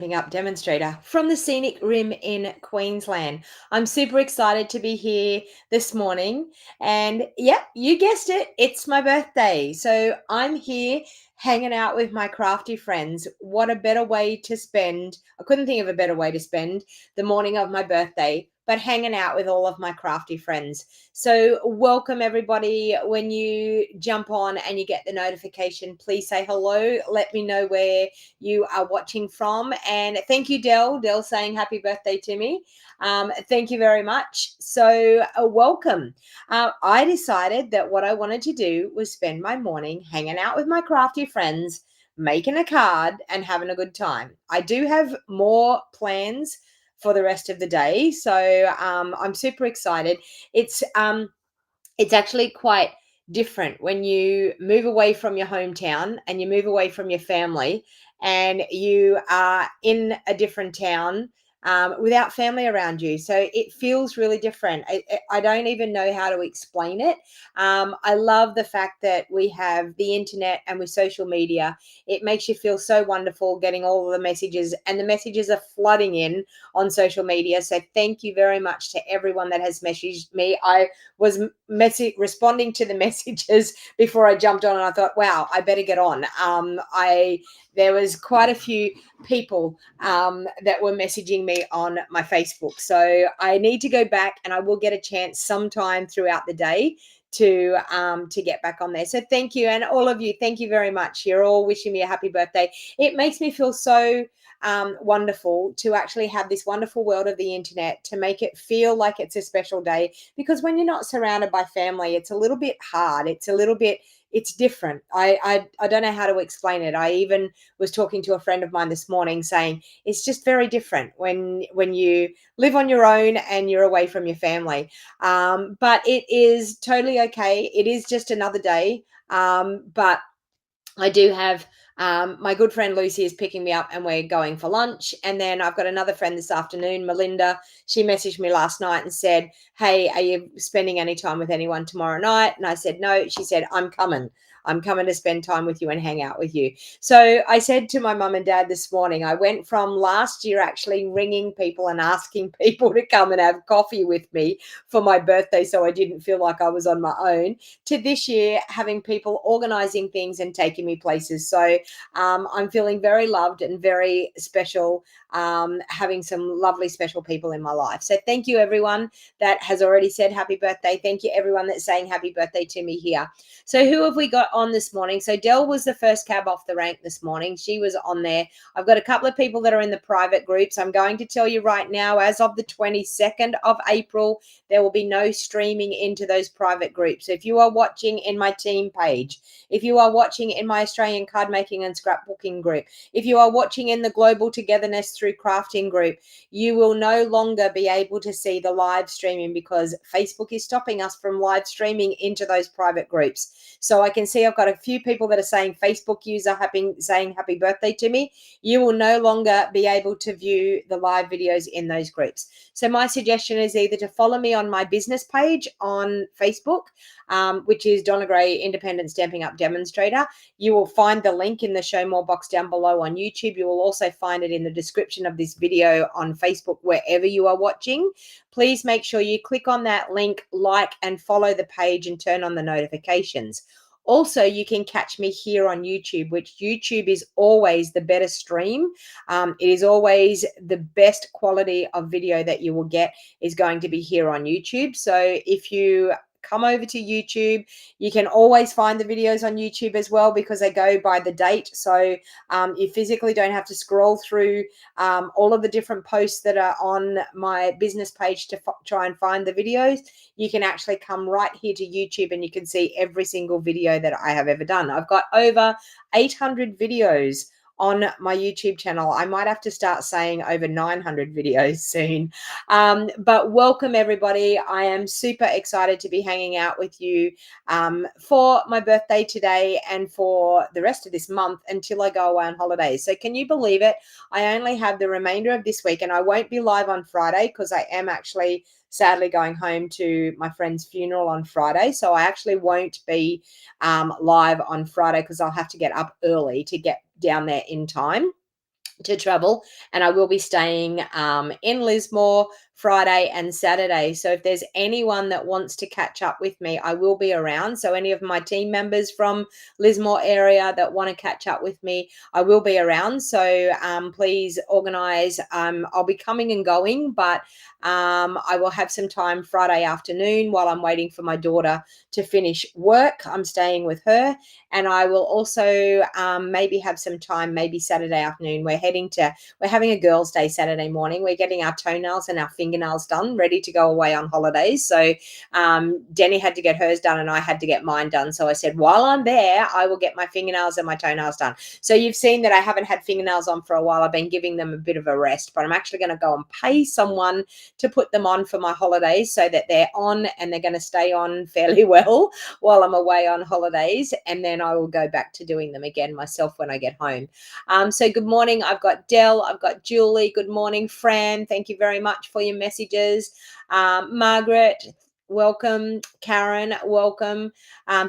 Stampin Up Demonstrator from the Scenic Rim in Queensland. I'm super excited to be here this morning. And yep, you guessed it, it's my birthday. So I'm here hanging out with my crafty friends. What a better way to spend, I couldn't think of a better way to spend the morning of my birthday, but hanging out with all of my crafty friends. So welcome everybody. When you jump on and you get the notification, please say hello. Let me know where you are watching from. And thank you, Dell. Dell saying happy birthday to me. Thank you very much. So welcome. I decided that what I wanted to do was spend my morning hanging out with my crafty friends, making a card and having a good time. I do have more plans for the rest of the day. So I'm super excited. It's actually quite different when you move away from your hometown and you move away from your family and you are in a different town without family around you. So it feels really different. I don't even know how to explain it. I love the fact that we have the internet and with social media, it makes you feel so wonderful getting all of the messages, and the messages are flooding in on social media. So thank you very much to everyone that has messaged me. I was responding to the messages before I jumped on, and I thought, wow, I better get on. There was quite a few people that were messaging me on my Facebook, so I need to go back, and I will get a chance sometime throughout the day to get back on there. So thank you, and all of you, thank you very much. You're all wishing me a happy birthday. It makes me feel so wonderful to actually have this wonderful world of the internet to make it feel like it's a special day, because when you're not surrounded by family, it's a little bit hard. It's different. I don't know how to explain it. I even was talking to a friend of mine this morning saying it's just very different when you live on your own and you're away from your family. But it is totally okay. It is just another day. But I do have my good friend Lucy is picking me up and we're going for lunch. And then I've got another friend this afternoon, Melinda. She messaged me last night and said, hey, are you spending any time with anyone tomorrow night? And I said, no. She said, I'm coming. I'm coming to spend time with you and hang out with you. So I said to my mum and dad this morning, I went from last year actually ringing people and asking people to come and have coffee with me for my birthday so I didn't feel like I was on my own, to this year having people organizing things and taking me places. So I'm feeling very loved and very special, having some lovely special people in my life. So thank you everyone that has already said happy birthday. Thank you everyone that's saying happy birthday to me here. So who have we got on this morning? So Dell was the first cab off the rank this morning. She was on there. I've got a couple of people that are in the private groups. I'm going to tell you right now, as of the 22nd of April, there will be no streaming into those private groups. So if you are watching in my team page, if you are watching in my Australian card making and scrapbooking group, if you are watching in the Global Togetherness through Crafting group, you will no longer be able to see the live streaming because Facebook is stopping us from live streaming into those private groups. So I can see I've got a few people that are saying Facebook user saying happy birthday to me. You will no longer be able to view the live videos in those groups. So my suggestion is either to follow me on my business page on Facebook, which is DonnaG Independent Stampin' Up Demonstrator. You will find the link in the show more box down below on YouTube. You will also find it in the description of this video on Facebook, wherever you are watching. Please make sure you click on that link, like and follow the page and turn on the notifications. Also, you can catch me here on YouTube, which YouTube is always the better stream. It is always the best quality of video that you will get is going to be here on YouTube. So if you come over to YouTube, you can always find the videos on YouTube as well because they go by the date. So you physically don't have to scroll through all of the different posts that are on my business page to try and find the videos. You can actually come right here to YouTube and you can see every single video that I have ever done. I've got over 800 videos on my YouTube channel. I might have to start saying over 900 videos soon. But welcome everybody. I am super excited to be hanging out with you for my birthday today and for the rest of this month until I go away on holidays. So can you believe it? I only have the remainder of this week and I won't be live on Friday because I am actually sadly going home to my friend's funeral on Friday. So I actually won't be live on Friday because I'll have to get up early to get down there in time. to travel, and I will be staying in Lismore Friday and Saturday. So if there's anyone that wants to catch up with me, I will be around. So any of my team members from Lismore area that want to catch up with me, I will be around. So please organize. I'll be coming and going, but I will have some time Friday afternoon while I'm waiting for my daughter to finish work. I'm staying with her, and I will also maybe have some time, maybe Saturday afternoon. We're having a girls' day Saturday morning. We're getting our toenails and our fingernails done, ready to go away on holidays. So Denny had to get hers done and I had to get mine done. So I said, while I'm there, I will get my fingernails and my toenails done. So you've seen that I haven't had fingernails on for a while. I've been giving them a bit of a rest, but I'm actually going to go and pay someone to put them on for my holidays so that they're on and they're going to stay on fairly well while I'm away on holidays. And then I will go back to doing them again myself when I get home. So good morning. I've got Dell. I've got Julie. Good morning, Fran. Thank you very much for your messages. Margaret, welcome. Karen, welcome.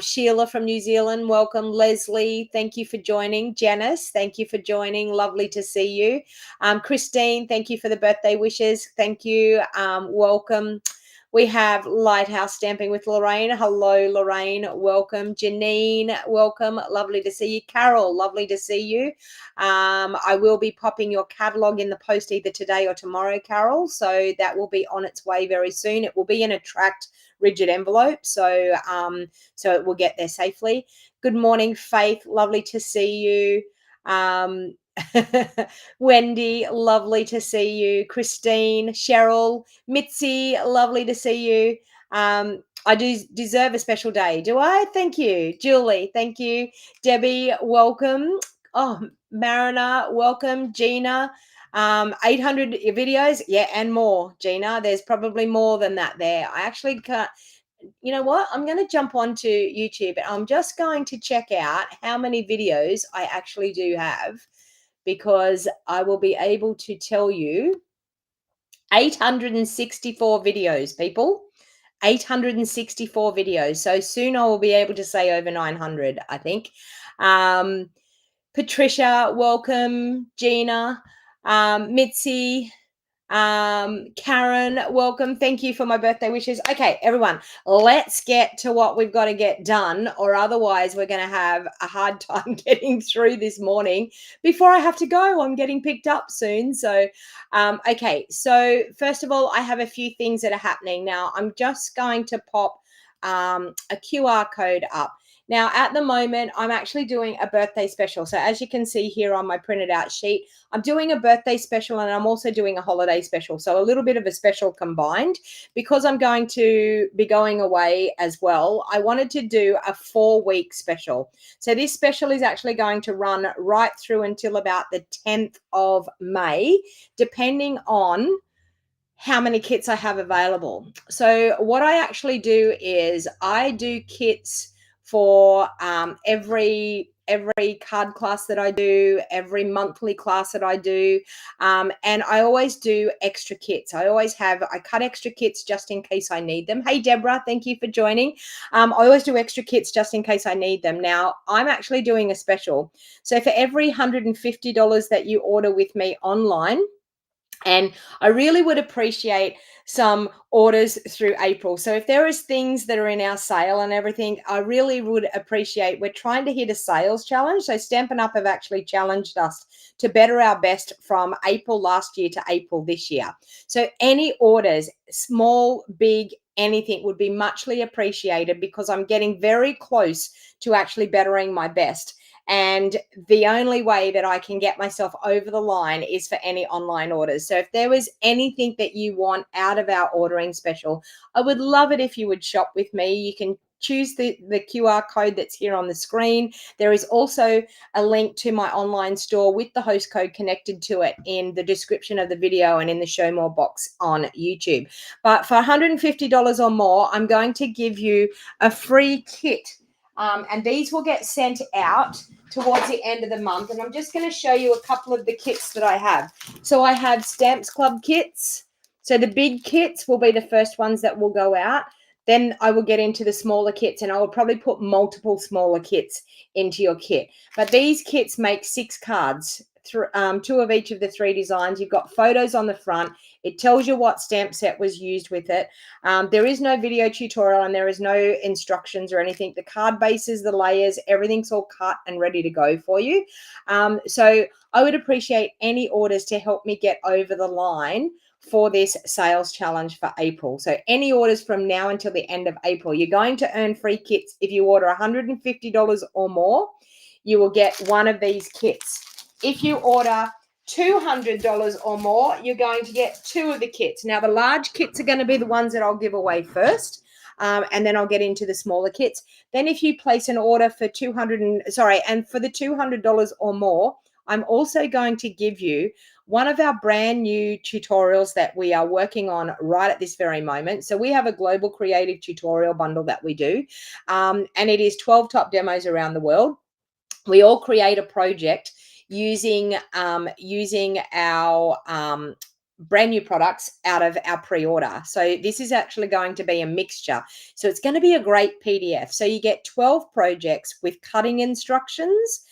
Sheila from New Zealand, welcome. Leslie, thank you for joining. Janice, thank you for joining. Lovely to see you. Christine, thank you for the birthday wishes. Thank you. Welcome. We have Lighthouse Stamping with Lorraine. Hello, Lorraine. Welcome. Janine, welcome. Lovely to see you. Carol, lovely to see you. I will be popping your catalog in the post either today or tomorrow, Carol. So that will be on its way very soon. It will be in a tracked rigid envelope. So, so it will get there safely. Good morning, Faith. Lovely to see you. Wendy, lovely to see you. Christine, Cheryl, Mitzi, lovely to see you. I do deserve a special day, do I? Thank you. Julie, thank you. Debbie, welcome. Oh, Marina, welcome. Gina, 800 videos. Yeah, and more, Gina. There's probably more than that there. I actually can't. You know what? I'm going to jump onto YouTube and I'm just going to check out how many videos I actually do have, because I will be able to tell you 864 videos, people. 864 videos. So soon I will be able to say over 900, I think. Patricia, welcome. Gina, Mitzi, Karen, welcome. Thank you for my birthday wishes. Okay, everyone, let's get to what we've got to get done, or otherwise we're going to have a hard time getting through this morning before I have to go. I'm getting picked up soon. So, okay. So first of all, I have a few things that are happening now. I'm just going to pop a QR code up. Now, at the moment, I'm actually doing a birthday special. So as you can see here on my printed out sheet, I'm doing a birthday special and I'm also doing a holiday special. So a little bit of a special combined. Because I'm going to be going away as well, I wanted to do a 4-week special. So this special is actually going to run right through until about the 10th of May, depending on how many kits I have available. So what I actually do is I do kits for every card class that I do, every monthly class that I do, and I always do extra kits. I cut extra kits just in case I need them. Hey Deborah, thank you for joining. I always do extra kits just in case I need them. Now I'm actually doing a special. So for every $150 that you order with me online, and I really would appreciate some orders through April. So if there is things that are in our sale and everything, I really would appreciate. We're trying to hit a sales challenge. So Stampin' Up have actually challenged us to better our best from April last year to April this year. So any orders, small, big, anything would be muchly appreciated, because I'm getting very close to actually bettering my best. And the only way that I can get myself over the line is for any online orders. So if there was anything that you want out of our ordering special, I would love it if you would shop with me. You can choose the QR code that's here on the screen. There is also a link to my online store with the host code connected to it in the description of the video and in the show more box on YouTube. But for $150 or more, I'm going to give you a free kit. And these will get sent out towards the end of the month. And I'm just going to show you a couple of the kits that I have. So I have Stamps Club kits. So the big kits will be the first ones that will go out. Then I will get into the smaller kits, and I will probably put multiple smaller kits into your kit. But these kits make 6 cards two of each of the three designs. You've got photos on the front. It tells you what stamp set was used with it. There is no video tutorial and there is no instructions or anything. The card bases, the layers, everything's all cut and ready to go for you. So I would appreciate any orders to help me get over the line for this sales challenge for April. So any orders from now until the end of April, you're going to earn free kits. If you order $150 or more, you will get one of these kits. If you order $200 or more, you're going to get two of the kits. Now, the large kits are going to be the ones that I'll give away first, and then I'll get into the smaller kits. Then if you place an order for and for the $200 or more, I'm also going to give you one of our brand new tutorials that we are working on right at this very moment. So we have a global creative tutorial bundle that we do, and it is 12 top demos around the world. We all create a project using our brand new products out of our pre-order. So this is actually going to be a mixture. So it's going to be a great PDF. So you get 12 projects with cutting instructions.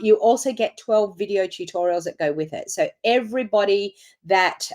You also get 12 video tutorials that go with it. So everybody that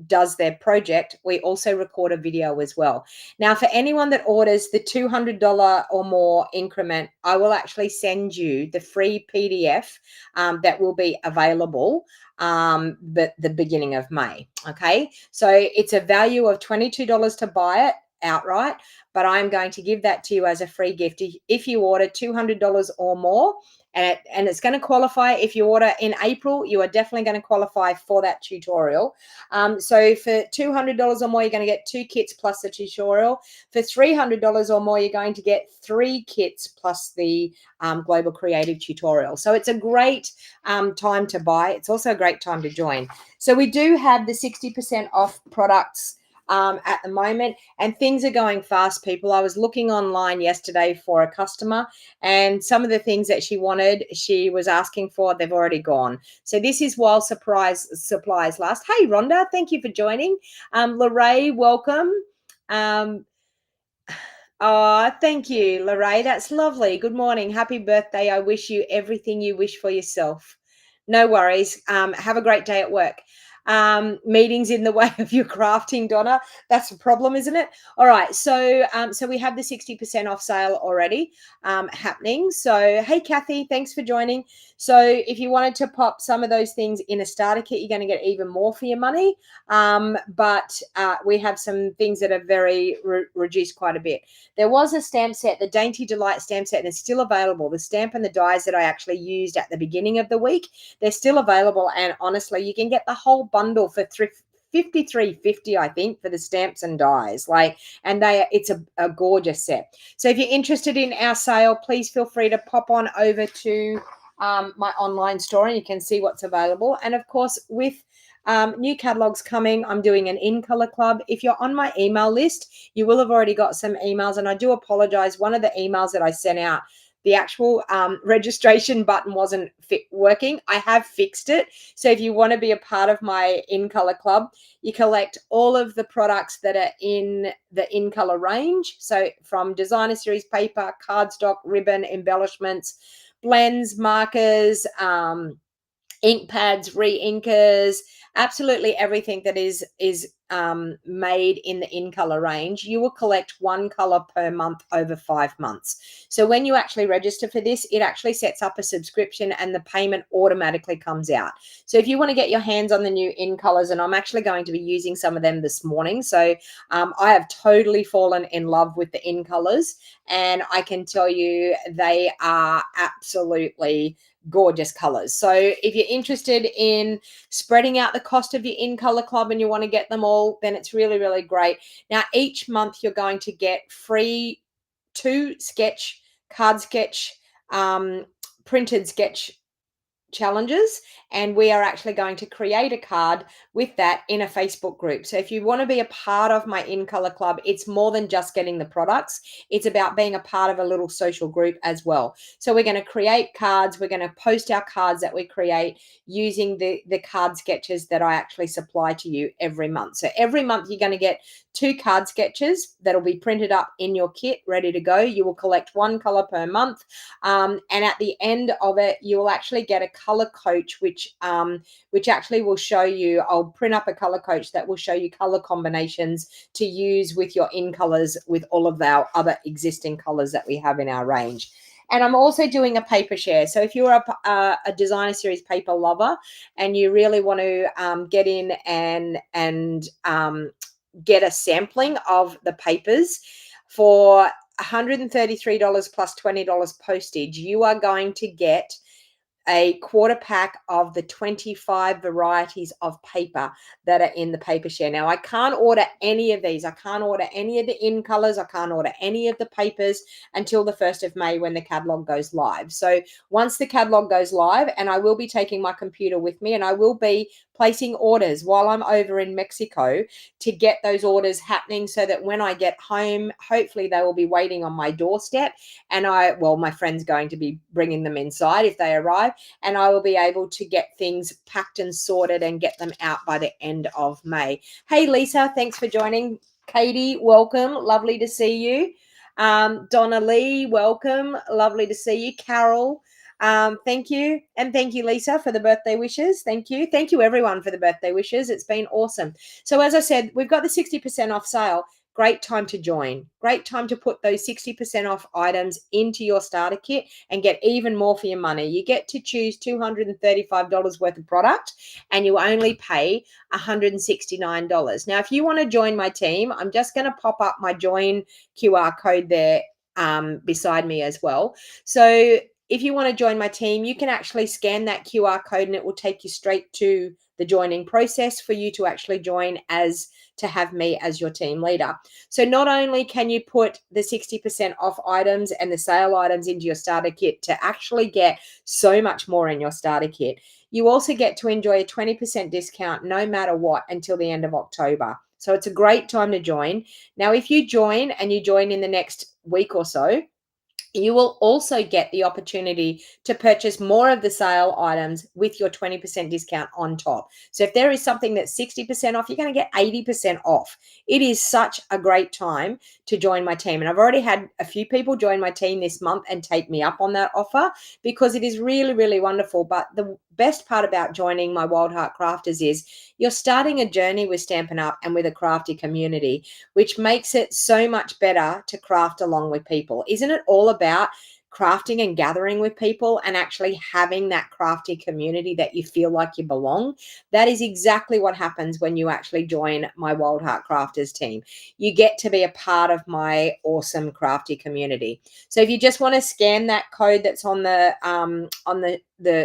does their project, we also record a video as well. Now, for anyone that orders the $200 or more increment, I will actually send you the free PDF that will be available the beginning of May. Okay, so it's a value of $22 to buy it outright, but I'm going to give that to you as a free gift if you order $200 or more. And it's going to qualify. If you order in April, you are definitely going to qualify for that tutorial. So for $200 or more, you're going to get 2 kits plus the tutorial. For $300 or more, you're going to get 3 kits plus the global creative tutorial. So it's a great time to buy. It's also a great time to join. So we do have the 60% off products at the moment, and things are going fast, people. I was looking online yesterday for a customer, and some of the things that she was asking for, they've already gone. So this is while supplies last. Hey, Rhonda, thank you for joining. Lorraine, welcome. Oh, thank you, Lorraine. That's lovely. Good morning. Happy birthday. I wish you everything you wish for yourself. No worries. Have a great day at work. Meetings in the way of your crafting, Donna. That's a problem, isn't it? All right. So we have the 60% off sale already happening. So, hey, Kathy, thanks for joining. So if you wanted to pop some of those things in a starter kit, you're going to get even more for your money. But we have some things that are very reduced quite a bit. There was a stamp set, the Dainty Delight stamp set, and it's still available. The stamp and the dies that I actually used at the beginning of the week, they're still available. And honestly, you can get the whole bundle for $53.50, I think, for the stamps and dies. And it's a gorgeous set. So if you're interested in our sale, please feel free to pop on over to my online store and you can see what's available. And of course, with new catalogs coming, I'm doing an in color club. If you're on my email list, you will have already got some emails, and I do apologize. One of the emails that I sent out, the actual registration button wasn't working. I have fixed it. So if you want to be a part of my in color club, you collect all of the products that are in the in color range. So from designer series paper, cardstock, ribbon, embellishments, blends, markers, ink pads, re-inkers, absolutely everything that is made in the in color range. You will collect 1 color per month over 5 months. So when you actually register for this, it actually sets up a subscription and the payment automatically comes out. So if you want to get your hands on the new in colors, and I'm actually going to be using some of them this morning. So I have totally fallen in love with the in colors, and I can tell you they are absolutely gorgeous colors. So if you're interested in spreading out the cost of your in color club and you want to get them all, then it's really, really great. Now, each month you're going to get free 2 card sketch, printed sketch challenges, and we are actually going to create a card with that in a Facebook group. So if you want to be a part of my in color club, it's more than just getting the products. It's about being a part of a little social group as well. So we're going to create cards. We're going to post our cards that we create using the card sketches that I actually supply to you every month. So every month you're going to get 2 card sketches that'll be printed up in your kit, ready to go. You will collect 1 color per month. And at the end of it, you will actually get a color coach, which actually will show you, I'll print up a color coach that will show you color combinations to use with your in colors with all of our other existing colors that we have in our range. And I'm also doing a paper share. So if you're a designer series paper lover and you really want to get in and get a sampling of the papers for $133 plus $20 postage, you are going to get a quarter pack of the 25 varieties of paper that are in the paper share. Now, I can't order any of these. I can't order any of the in colors. I can't order any of the papers until the 1st of May when the catalog goes live. So once the catalog goes live, and I will be taking my computer with me, and I will be placing orders while I'm over in Mexico to get those orders happening so that when I get home, hopefully they will be waiting on my doorstep, and my friend's going to be bringing them inside if they arrive, and I will be able to get things packed and sorted and get them out by the end of May. Hey, Lisa, thanks for joining. Katie, welcome. Lovely to see you. Donna Lee, welcome. Lovely to see you. Carol, thank you. And thank you, Lisa, for the birthday wishes. Thank you. Thank you, everyone, for the birthday wishes. It's been awesome. So as I said, we've got the 60% off sale. Great time to join. Great time to put those 60% off items into your starter kit and get even more for your money. You get to choose $235 worth of product and you only pay $169. Now, if you want to join my team, I'm just going to pop up my join QR code there beside me as well. So if you want to join my team, you can actually scan that QR code and it will take you straight to the joining process for you to actually join to have me as your team leader. So not only can you put the 60% off items and the sale items into your starter kit to actually get so much more in your starter kit, you also get to enjoy a 20% discount no matter what until the end of October. So it's a great time to join. Now, if you join and you join in the next week or so, you will also get the opportunity to purchase more of the sale items with your 20% discount on top. So if there is something that's 60% off, you're going to get 80% off. It is such a great time to join my team. And I've already had a few people join my team this month and take me up on that offer because it is really, really wonderful. But the best part about joining my Wild Heart Crafters is you're starting a journey with Stampin' Up and with a crafty community, which makes it so much better to craft along with people. Isn't it all about crafting and gathering with people and actually having that crafty community that you feel like you belong? That is exactly what happens when you actually join my Wild Heart Crafters team. You get to be a part of my awesome crafty community. So if you just want to scan that code that's on the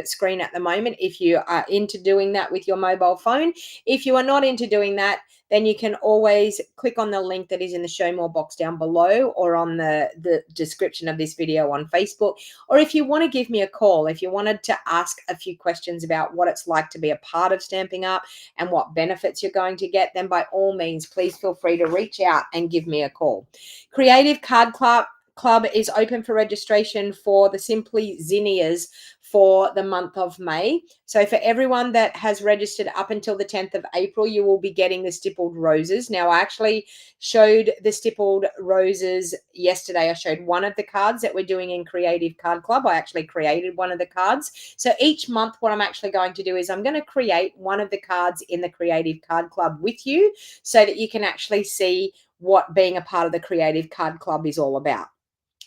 screen at the moment, if you are into doing that with your mobile phone. If you are not into doing that, then you can always click on the link that is in the show more box down below or on the description of this video on Facebook. Or if you want to give me a call, if you wanted to ask a few questions about what it's like to be a part of Stampin' Up and what benefits you're going to get, then by all means, please feel free to reach out and give me a call. Creative Card Club is open for registration for the Simply Zinnias for the month of May. So for everyone that has registered up until the 10th of April, you will be getting the stippled roses. Now, I actually showed the stippled roses yesterday. I showed one of the cards that we're doing in Creative Card Club. I actually created one of the cards. So each month, what I'm actually going to do is I'm going to create one of the cards in the Creative Card Club with you so that you can actually see what being a part of the Creative Card Club is all about.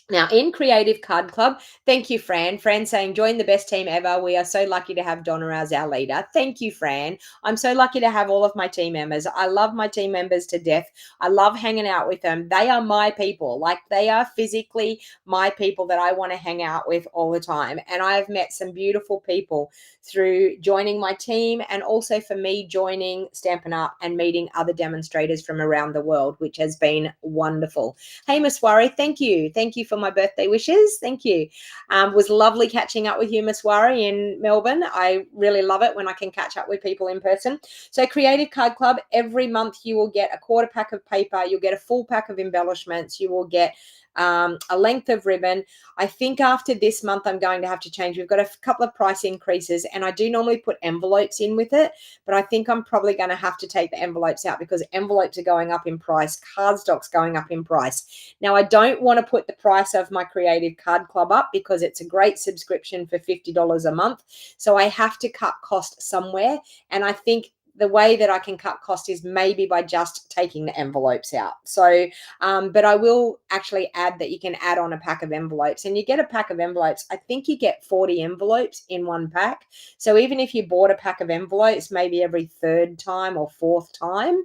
Now, in Creative Card Club, thank you, Fran. Fran saying, join the best team ever. We are so lucky to have Donna as our leader. Thank you, Fran. I'm so lucky to have all of my team members. I love my team members to death. I love hanging out with them. They are my people. Like, they are physically my people that I want to hang out with all the time. And I have met some beautiful people through joining my team and also for me joining Stampin' Up and meeting other demonstrators from around the world, which has been wonderful. Hey, Miss Worry, thank you. Thank you for my birthday wishes. Thank you. Was lovely catching up with you, Miss Worry, in Melbourne. I really love it when I can catch up with people in person. So Creative Card Club, every month you will get a quarter pack of paper. You'll get a full pack of embellishments. You will get a length of ribbon. I think after this month, I'm going to have to change. We've got a couple of price increases, and I do normally put envelopes in with it, but I think I'm probably going to have to take the envelopes out because envelopes are going up in price. Cardstock's going up in price. Now, I don't want to put the price of my Creative Card Club up because it's a great subscription for $50 a month. So I have to cut cost somewhere. And I think the way that I can cut cost is maybe by just taking the envelopes out. So, but I will actually add that you can add on a pack of envelopes, and you get a pack of envelopes. I think you get 40 envelopes in one pack. So even if you bought a pack of envelopes, maybe every third time or fourth time,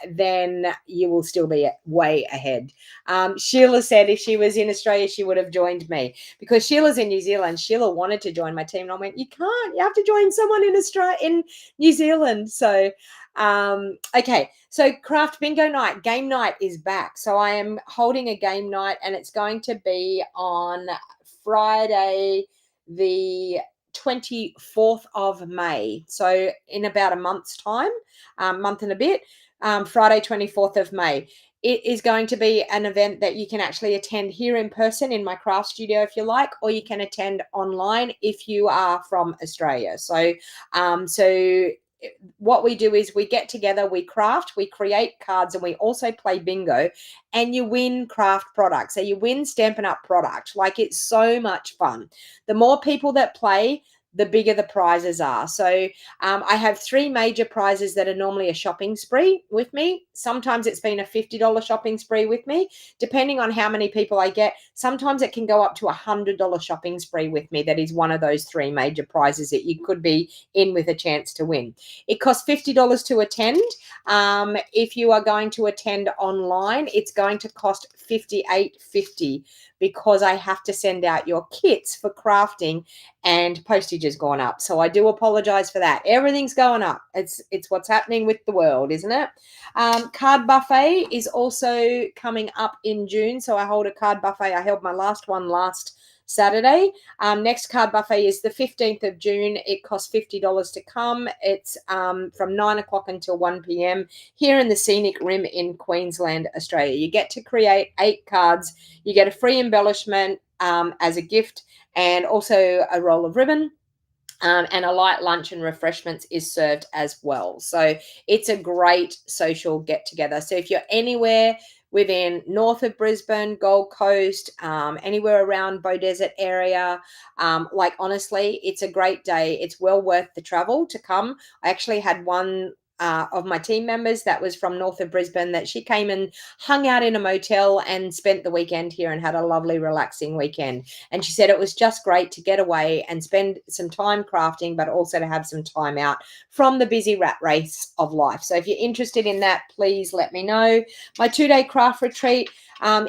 then you will still be way ahead. Sheila said if she was in Australia, she would have joined me because Sheila's in New Zealand. Sheila wanted to join my team, and I went, you can't. You have to join someone in Australia, in New Zealand. So, okay. So craft bingo night, game night is back. So I am holding a game night, and it's going to be on Friday, the 24th of May. So in about a month's time, month and a bit, Friday, 24th of May. It is going to be an event that you can actually attend here in person in my craft studio if you like, or you can attend online if you are from Australia. So, what we do is we get together, we craft, we create cards, and we also play bingo, and you win craft products. So you win Stampin' Up product. Like, it's so much fun. The more people that play, the bigger the prizes are. So I have 3 major prizes that are normally a shopping spree with me. Sometimes it's been a $50 shopping spree with me, depending on how many people I get. Sometimes it can go up to a $100 shopping spree with me. That is one of those 3 major prizes that you could be in with a chance to win. It costs $50 to attend. If you are going to attend online, it's going to cost $58.50 because I have to send out your kits for crafting, and postage has gone up. So I do apologize for that. Everything's going up. It's what's happening with the world, isn't it? Card buffet is also coming up in June. So I hold a card buffet. I held my last one last Saturday. Next card buffet is the 15th of June. It costs $50 to come. It's from 9 o'clock until 1 p.m. here in the scenic rim in Queensland, Australia. You get to create 8 cards. You get a free embellishment as a gift, and also a roll of ribbon. And a light lunch and refreshments is served as well. So it's a great social get together. So if you're anywhere within north of Brisbane, Gold Coast, anywhere around Beaudesert area, like, honestly, it's a great day. It's well worth the travel to come. I actually had one of my team members that was from north of Brisbane that she came and hung out in a motel and spent the weekend here and had a lovely, relaxing weekend. And she said it was just great to get away and spend some time crafting, but also to have some time out from the busy rat race of life. So if you're interested in that, please let me know. My 2-day craft retreat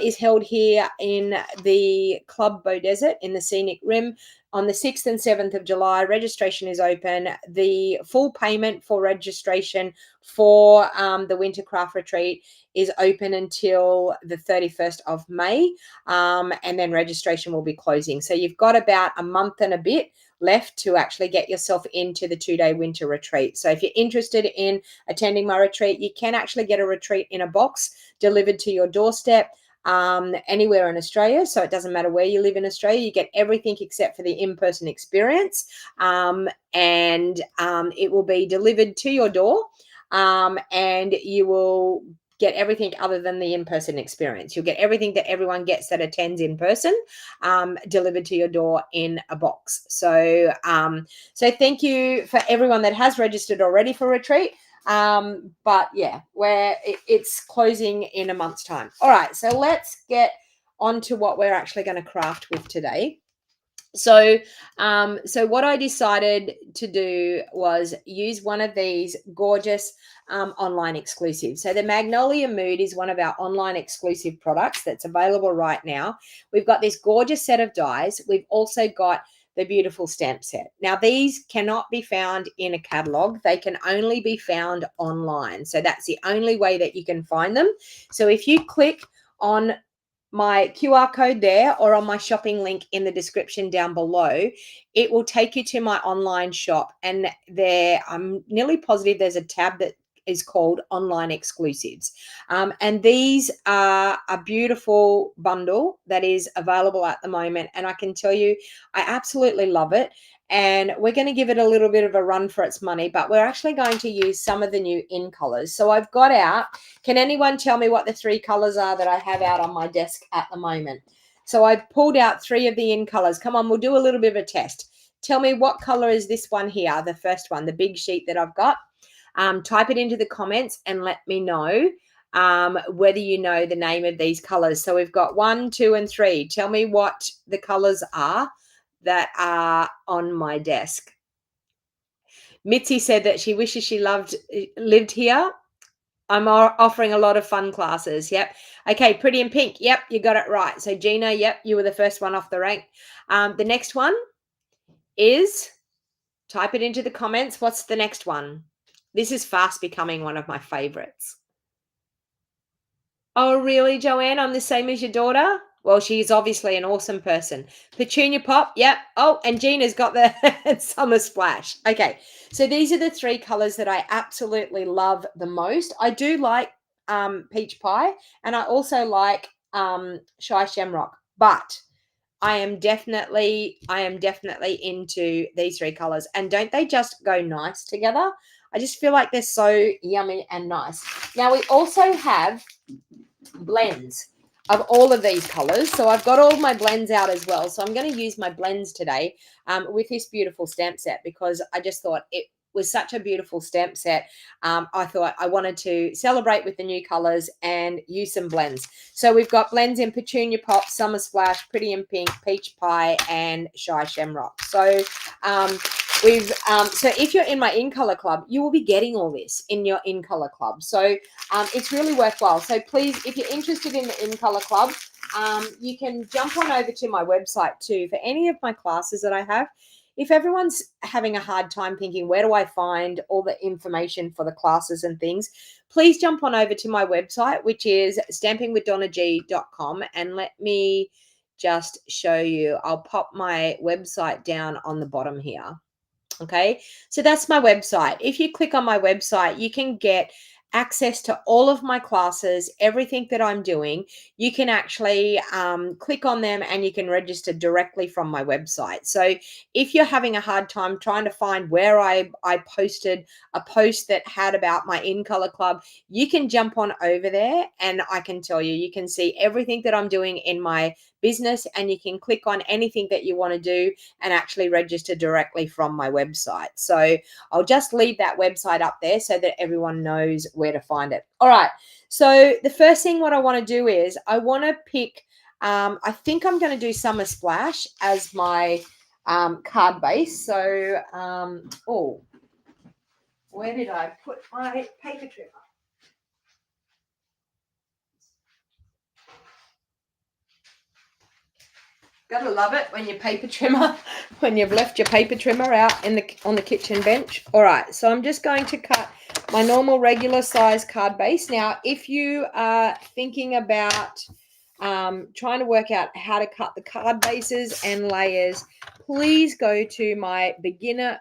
is held here in the Club Beaudesert in the Scenic Rim on the 6th and 7th of July. Registration is open. The full payment for registration for the Winter Craft Retreat is open until the 31st of May, and then registration will be closing. So you've got about a month and a bit left to actually get yourself into the 2-day winter retreat. So if you're interested in attending my retreat, you can actually get a retreat in a box delivered to your doorstep anywhere in Australia. So it doesn't matter where you live in Australia, you get everything except for the in-person experience. And it will be delivered to your door, and you will get everything other than the in-person experience. You'll get everything that everyone gets that attends in person, delivered to your door in a box. So, so thank you for everyone that has registered already for retreat. But yeah, it's closing in a month's time. All right, so let's get on to what we're actually going to craft with today. So what I decided to do was use one of these gorgeous online exclusives. So the Magnolia Mood is one of our online exclusive products that's available right now. We've got this gorgeous set of dies. We've also got the beautiful stamp set. Now, these cannot be found in a catalog. They can only be found online. So that's the only way that you can find them. So if you click on my QR code there or on my shopping link in the description down below, it will take you to my online shop. And there, I'm nearly positive there's a tab that is called Online Exclusives. And these are a beautiful bundle that is available at the moment. And I can tell you, I absolutely love it. And we're going to give it a little bit of a run for its money, but we're actually going to use some of the new in colors. So I've got out, can anyone tell me what the 3 colors are that I have out on my desk at the moment? So I've pulled out 3 of the in colors. Come on, we'll do a little bit of a test. Tell me what color is this one here, the first one, the big sheet that I've got. Type it into the comments and let me know whether you know the name of these colors. So we've got 1, 2, and 3. Tell me what the colors are that are on my desk. Mitzi said that she wishes she lived here. I'm offering a lot of fun classes. Yep. Okay, Pretty in Pink. Yep, you got it right. So Gina, yep, you were the first one off the rank. The next one is, type it into the comments. What's the next one? This is fast becoming one of my favorites. Oh, really, Joanne? I'm the same as your daughter? Well, she's obviously an awesome person. Petunia Pop, yep. Oh, and Gina's got the Summer Splash. Okay, so these are the 3 colors that I absolutely love the most. I do like Peach Pie, and I also like Shy Shamrock, but I am definitely into these 3 colors. And don't they just go nice together? I just feel like they're so yummy and nice. Now we also have blends of all of these colors. So I've got all my blends out as well. So I'm going to use my blends today with this beautiful stamp set, because I just thought it was such a beautiful stamp set. I thought I wanted to celebrate with the new colors and use some blends. So we've got blends in Petunia Pop, Summer Splash, Pretty in Pink, Peach Pie, and Shy Shamrock. So so if you're in my in color club, you will be getting all this in your in color club. So it's really worthwhile. So please, if you're interested in the in color club, you can jump on over to my website too for any of my classes that I have. If everyone's having a hard time thinking, where do I find all the information for the classes and things, please jump on over to my website, which is stampingwithdonnag.com, and let me just show you. I'll pop my website down on the bottom here. Okay, so that's my website. If you click on my website, you can get access to all of my classes, everything that I'm doing. You can actually click on them and you can register directly from my website. So if you're having a hard time trying to find where I posted a post that had about my in color club, you can jump on over there and I can tell you, you can see everything that I'm doing in my business, and you can click on anything that you want to do and actually register directly from my website. So I'll just leave that website up there so that everyone knows where to find it. All right. So the first thing what I want to do is I want to pick, I think I'm going to do Summer Splash as my card base. So, oh, where did I put my paper trimmer? Gotta love it when your paper trimmer, when you've left your paper trimmer out on the kitchen bench. All right, so I'm just going to cut my normal regular size card base. Now, if you are thinking about trying to work out how to cut the card bases and layers, please go to my beginner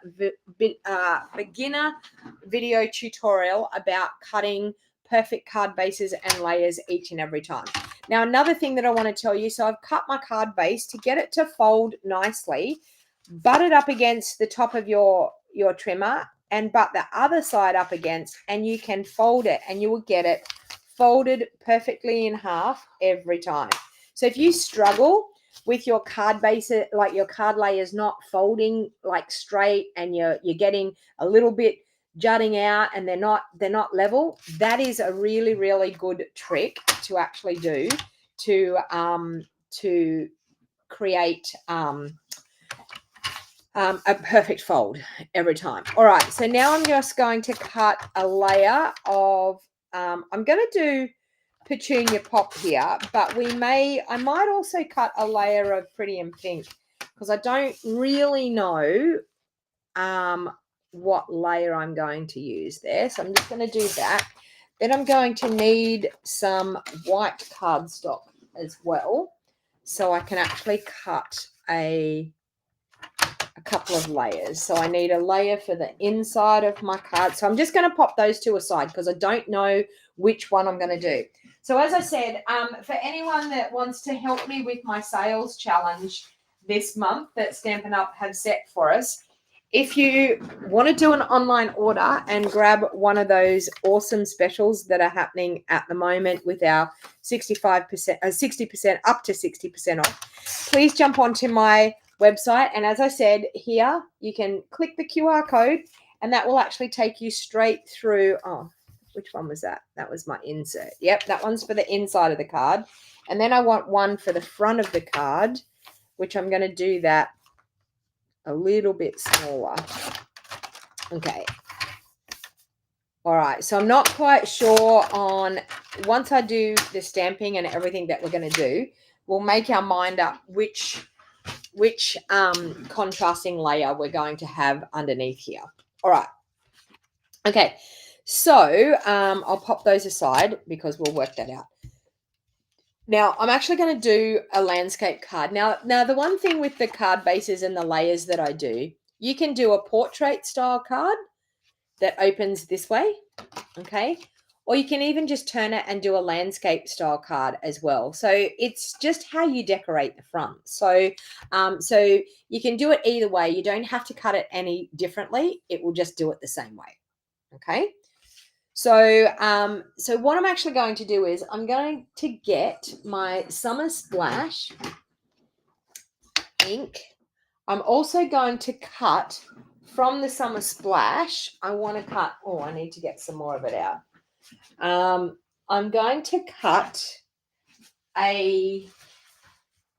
video tutorial about cutting perfect card bases and layers each and every time. Now, another thing that I want to tell you, so I've cut my card base to get it to fold nicely. Butt it up against the top of your trimmer and butt the other side up against, and you can fold it and you will get it folded perfectly in half every time. So if you struggle with your card base, like your card layers not folding like straight, and you're getting a little bit jutting out and they're not level, that is a really, really good trick to actually do to create a perfect fold every time. All right, so now I'm just going to cut a layer of I'm going to do Petunia Pop here, but I might also cut a layer of Pretty in Pink, because I don't really know what layer I'm going to use there. So I'm just going to do that. Then I'm going to need some white cardstock as well, so I can actually cut a couple of layers. So I need a layer for the inside of my card. So I'm just going to pop those two aside because I don't know which one I'm going to do. So as I said, for anyone that wants to help me with my sales challenge this month that Stampin' Up have set for us, if you want to do an online order and grab one of those awesome specials that are happening at the moment with our 65%, 60%, up to 60% off, please jump onto my website. And as I said, here you can click the QR code and that will actually take you straight through. Oh, which one was that? That was my insert. Yep, that one's for the inside of the card. And then I want one for the front of the card, which I'm going to do that a little bit smaller. Okay. All right. So I'm not quite sure on, once I do the stamping and everything that we're going to do, we'll make our mind up which contrasting layer we're going to have underneath here. All right. Okay. So I'll pop those aside because we'll work that out. Now, I'm actually going to do a landscape card. Now, the one thing with the card bases and the layers that I do, you can do a portrait style card that opens this way, okay? Or you can even just turn it and do a landscape style card as well. So it's just how you decorate the front. So, so you can do it either way. You don't have to cut it any differently. It will just do it the same way, okay? So, so what I'm actually going to do is I'm going to get my Summer Splash ink. I'm also going to cut from the Summer Splash. I want to cut, oh, I need to get some more of it out. I'm going to cut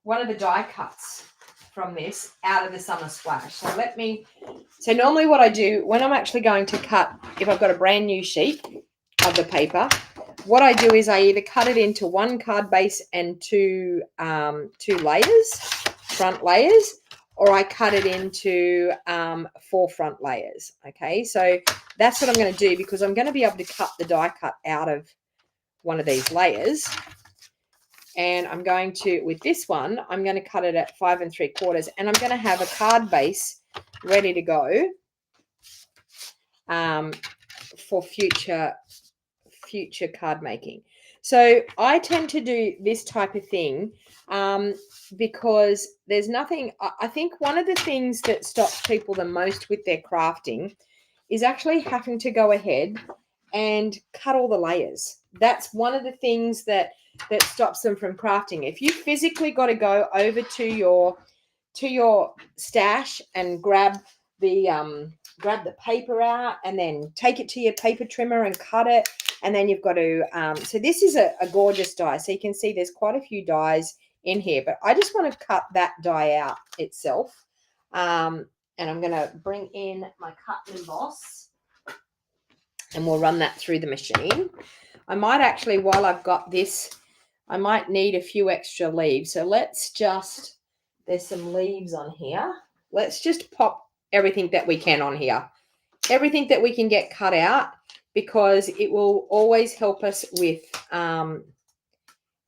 one of the die cuts from this out of the Summer Splash. So normally what I do when I'm actually going to cut, if I've got a brand new sheet of the paper, what I do is I either cut it into one card base and two layers, front layers, or I cut it into 4 front layers. Okay, so that's what I'm going to do because I'm going to be able to cut the die cut out of one of these layers. And I'm going to, with this one, I'm going to cut it at 5 3/4, and I'm going to have a card base ready to go for future card making. So I tend to do this type of thing because there's nothing, I think one of the things that stops people the most with their crafting is actually having to go ahead and cut all the layers. That's one of the things that stops them from crafting. If you physically got to go over to your stash and grab the paper out and then take it to your paper trimmer and cut it, and then you've got to so this is a gorgeous die. So you can see there's quite a few dies in here, but I just want to cut that die out itself. And I'm going to bring in my cut and emboss, and we'll run that through the machine. I might actually, while I've got this, I might need a few extra leaves. So let's just, there's some leaves on here. Let's just pop everything that we can on here. Everything that we can get cut out, because it will always help us with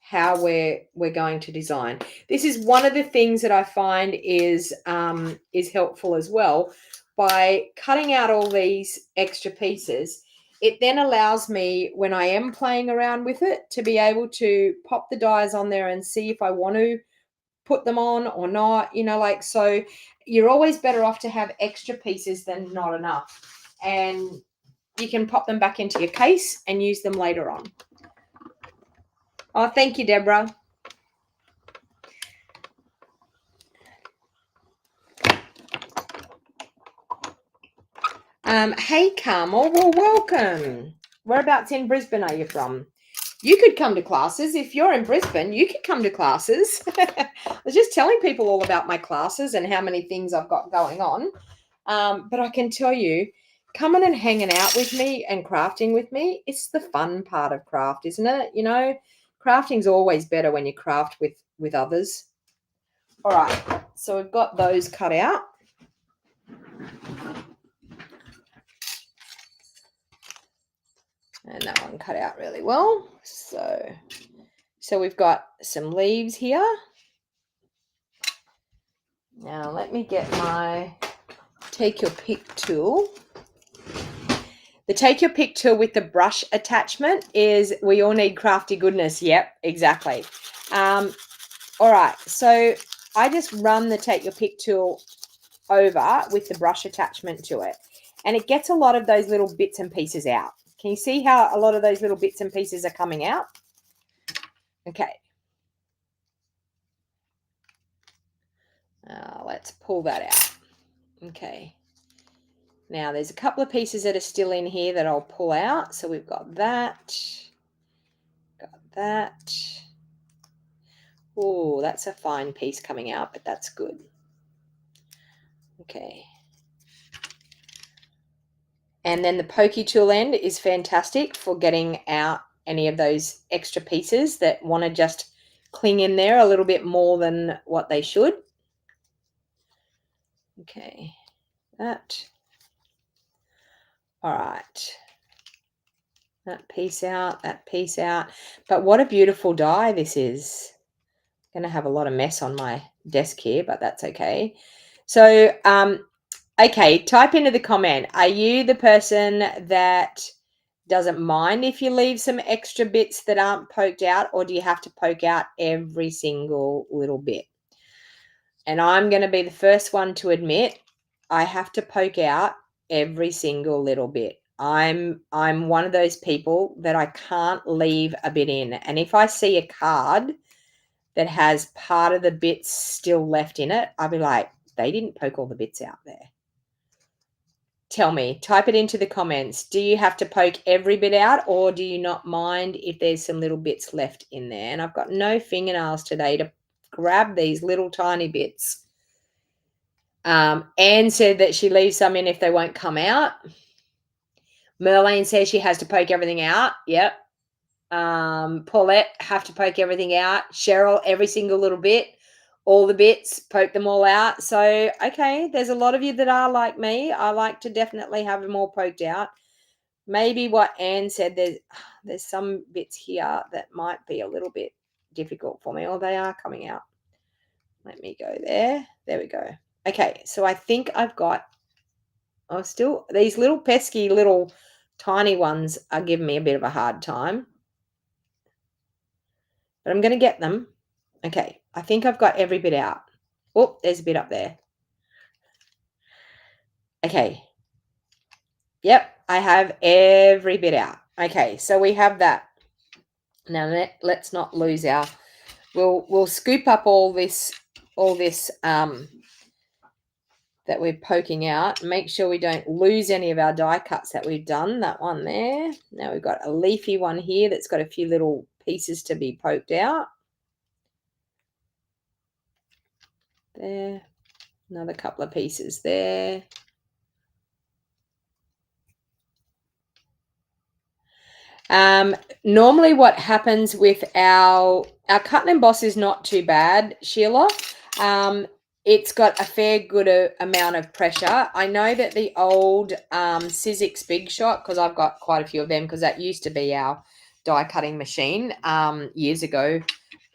how we're going to design. This is one of the things that I find is helpful as well. By cutting out all these extra pieces, it then allows me, when I am playing around with it, to be able to pop the dies on there and see if I want to put them on or not, you know, like, so you're always better off to have extra pieces than not enough. And you can pop them back into your case and use them later on. Oh, thank you, Deborah. Hey, Carmel. Well, welcome. Whereabouts in Brisbane are you from? You could come to classes. If you're in Brisbane, you could come to classes. I was just telling people all about my classes and how many things I've got going on. But I can tell you, coming and hanging out with me and crafting with me, it's the fun part of craft, isn't it? You know, crafting's always better when you craft with others. All right, so we've got those cut out. And that one cut out really well. So we've got some leaves here. Now let me get my take your pick tool. The take your pick tool with the brush attachment is we all need crafty goodness. Yep, exactly. All right, so I just run the take your pick tool over with the brush attachment to it, and it gets a lot of those little bits and pieces out. Can you see how a lot of those little bits and pieces are coming out? Okay. Let's pull that out. Okay. Now there's a couple of pieces that are still in here that I'll pull out. So we've got that. Got that. Oh, that's a fine piece coming out, but that's good. Okay. And then the pokey tool end is fantastic for getting out any of those extra pieces that want to just cling in there a little bit more than what they should. Okay, that. All right. That piece out, that piece out. But what a beautiful die this is. I'm going to have a lot of mess on my desk here, but that's okay. So, okay, type into the comment, are you the person that doesn't mind if you leave some extra bits that aren't poked out, or do you have to poke out every single little bit? And I'm going to be the first one to admit I have to poke out every single little bit. I'm one of those people that I can't leave a bit in. And if I see a card that has part of the bits still left in it, I'll be like, they didn't poke all the bits out there. Tell me, type it into the comments. Do you have to poke every bit out, or do you not mind if there's some little bits left in there? And I've got no fingernails today to grab these little tiny bits. Anne said that she leaves some in if they won't come out. Merlene says she has to poke everything out. Yep. Paulette, have to poke everything out. Cheryl, every single little bit. All the bits, poke them all out. So, okay, there's a lot of you that are like me. I like to definitely have them all poked out. Maybe what Anne said, there's some bits here that might be a little bit difficult for me. Oh, they are coming out. Let me go there. There we go. Okay, so I think I've got, still, these little pesky little tiny ones are giving me a bit of a hard time. But I'm going to get them. Okay, I think I've got every bit out. Oh, there's a bit up there. Okay. Yep, I have every bit out. Okay, so we have that. Now let's not lose our. We'll scoop up all this that we're poking out. Make sure we don't lose any of our die cuts that we've done. That one there. Now we've got a leafy one here that's got a few little pieces to be poked out. There. Another couple of pieces there. Normally what happens with our cut and emboss is not too bad, Sheila. It's got a fair good amount of pressure. I know that the old Sizzix Big Shot, because I've got quite a few of them, because that used to be our die cutting machine years ago.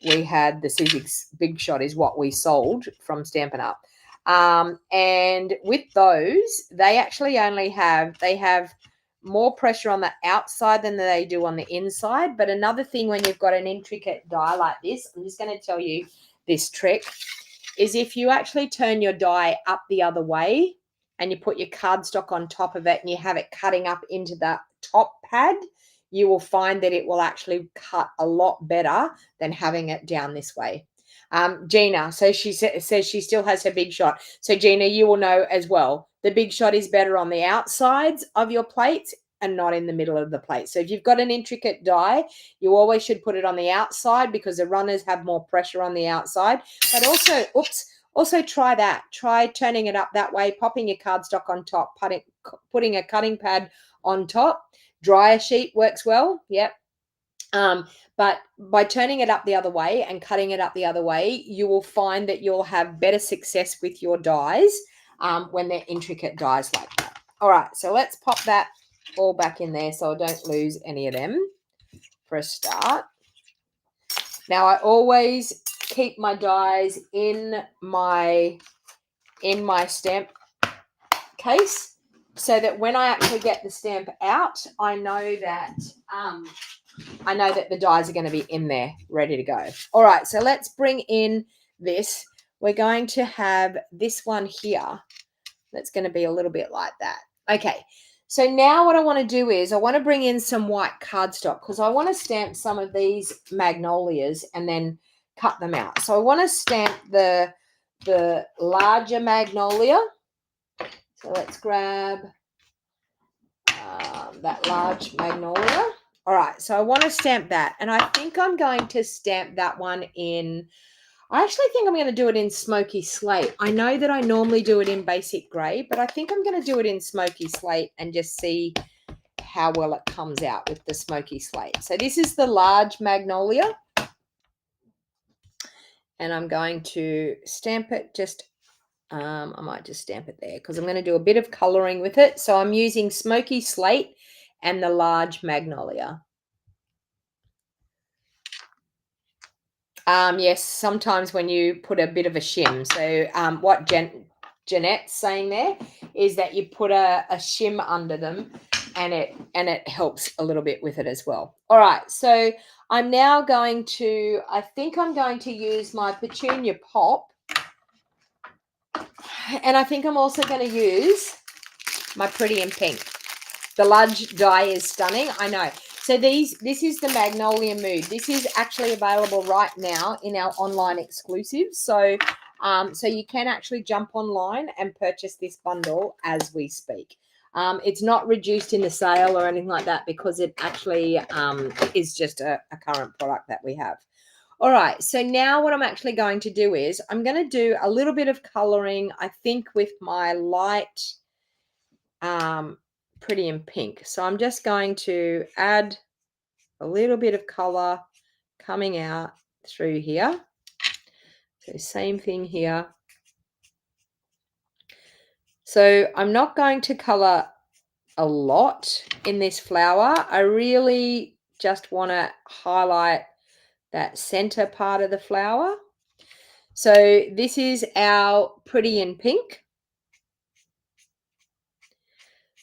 We had the Sizzix Big Shot is what we sold from Stampin' Up. And with those, they actually only have more pressure on the outside than they do on the inside. But another thing when you've got an intricate die like this, I'm just going to tell you this trick, is if you actually turn your die up the other way and you put your cardstock on top of it and you have it cutting up into the top pad, you will find that it will actually cut a lot better than having it down this way. Gina, so she says she still has her Big Shot. So Gina, you will know as well, the Big Shot is better on the outsides of your plates and not in the middle of the plate. So if you've got an intricate die, you always should put it on the outside because the runners have more pressure on the outside. But also try that. Try turning it up that way, popping your cardstock on top, putting a cutting pad on top. Dryer sheet works well. Yep. But by turning it up the other way and cutting it up the other way, you will find that you'll have better success with your dies when they're intricate dies like that. All right, so let's pop that all back in there so I don't lose any of them for a start. Now, I always keep my dies in my stamp case so that when I actually get the stamp out, I know that the dies are going to be in there ready to go. All right, so let's bring in this. We're going to have this one here that's going to be a little bit like that. Okay, so now what I want to do is I want to bring in some white cardstock because I want to stamp some of these magnolias and then cut them out. So I want to stamp the larger magnolia. So let's grab that large magnolia. All right, so I want to stamp that, and I think I'm going to stamp that one in, I actually think I'm going to do it in smoky slate. I know that I normally do it in basic grey, but I think I'm going to do it in smoky slate and just see how well it comes out with the smoky slate. So this is the large magnolia, and I'm going to stamp it just, I might just stamp it there because I'm going to do a bit of colouring with it. So I'm using smoky slate and the large magnolia. Yes, sometimes when you put a bit of a shim. So what Jeanette's saying there is that you put a shim under them and it helps a little bit with it as well. All right, so I'm now going to, I think I'm going to use my Petunia Pop. And I think I'm also going to use my Pretty in Pink. The large die is stunning, I know. So this is the Magnolia Mood. This is actually available right now in our online exclusives. So, so you can actually jump online and purchase this bundle as we speak. It's not reduced in the sale or anything like that because it actually is just a current product that we have. All right, so now what I'm actually going to do is I'm going to do a little bit of colouring, I think, with my light Pretty in Pink. So I'm just going to add a little bit of colour coming out through here. So same thing here. So I'm not going to colour a lot in this flower. I really just want to highlight that center part of the flower. So this is our Pretty in Pink.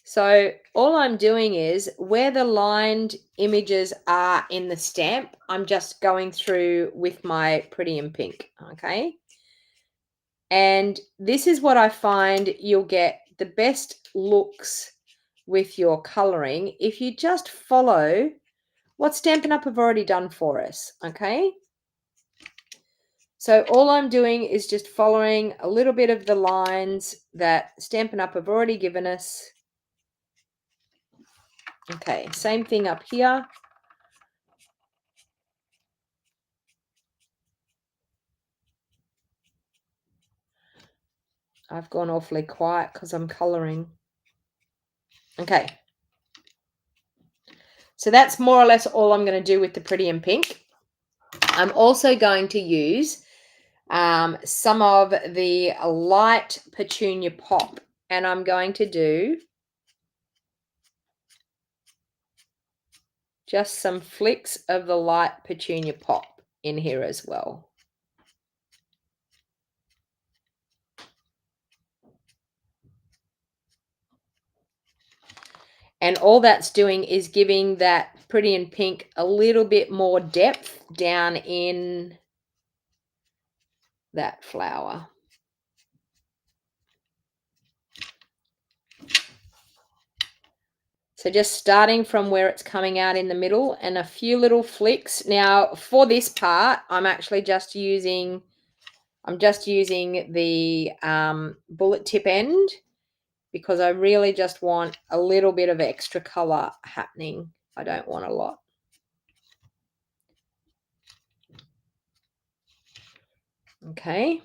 So all I'm doing is where the lined images are in the stamp, I'm just going through with my Pretty in Pink, okay? And this is what I find you'll get the best looks with your colouring if you just follow what Stampin' Up have already done for us, okay? So all I'm doing is just following a little bit of the lines that Stampin' Up have already given us. Okay, same thing up here. I've gone awfully quiet because I'm colouring. Okay. So that's more or less all I'm going to do with the Pretty in Pink. I'm also going to use some of the light Petunia Pop, and I'm going to do just some flicks of the light Petunia Pop in here as well. And all that's doing is giving that Pretty in Pink a little bit more depth down in that flower. So just starting from where it's coming out in the middle and a few little flicks. Now for this part, I'm actually just using, the bullet tip end because I really just want a little bit of extra color happening. I don't want a lot. Okay.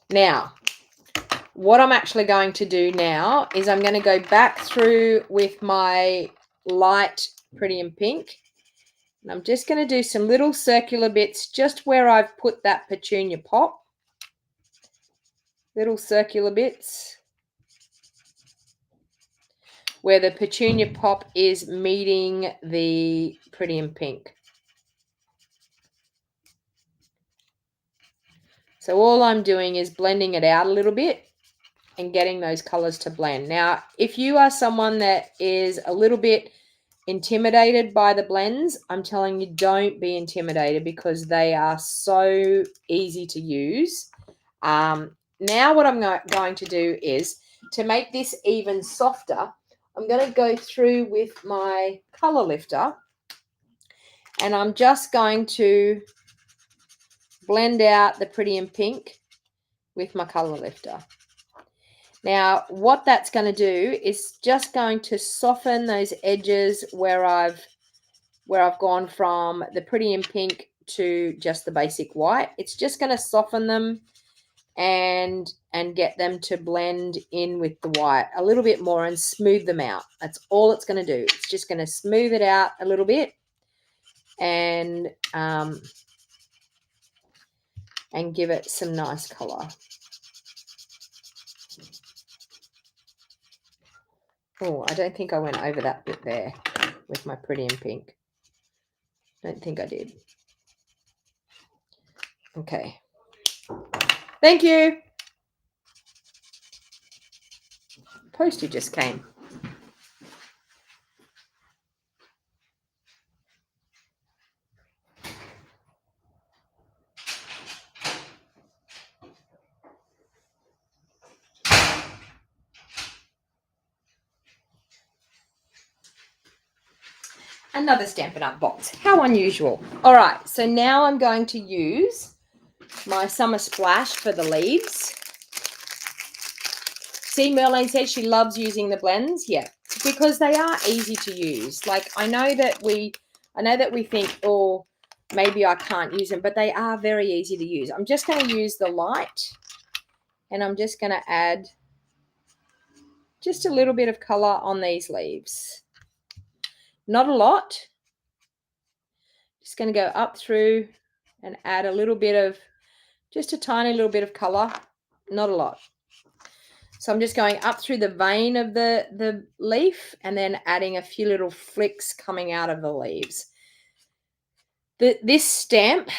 Now, what I'm actually going to do now is I'm going to go back through with my light Pretty in Pink. And I'm just going to do some little circular bits just where I've put that Petunia Pop. Little circular bits where the Petunia Pop is meeting the Pretty in Pink. So all I'm doing is blending it out a little bit. and getting those colors to blend. Now, if you are someone that is a little bit intimidated by the blends, I'm telling you, don't be intimidated because they are so easy to use. Now what I'm going to do is to make this even softer, I'm going to go through with my color lifter and I'm just going to blend out the pretty in pink with my color lifter. Now, what that's going to do is just going to soften those edges where I've gone from the pretty in pink to just the basic white. It's just going to soften them and get them to blend in with the white a little bit more and smooth them out. That's all it's going to do. It's just going to smooth it out a little bit and give it some nice color. Oh, I don't think I went over that bit there with my pretty in pink. Don't think I did. Okay. Thank you. Postie just came. Another Stampin' Up box. How unusual. All right, so now I'm going to use my Summer Splash for the leaves. See, Merlene says she loves using the blends. Yeah, because they are easy to use. Like, I know that we think, oh, maybe I can't use them, but they are very easy to use. I'm just going to use the light, and I'm just going to add just a little bit of color on these leaves. Not a lot. Just going to go up through and add a little bit of, just a tiny little bit of color. Not a lot. So I'm just going up through the vein of the leaf and then adding a few little flicks coming out of the leaves. This stamp,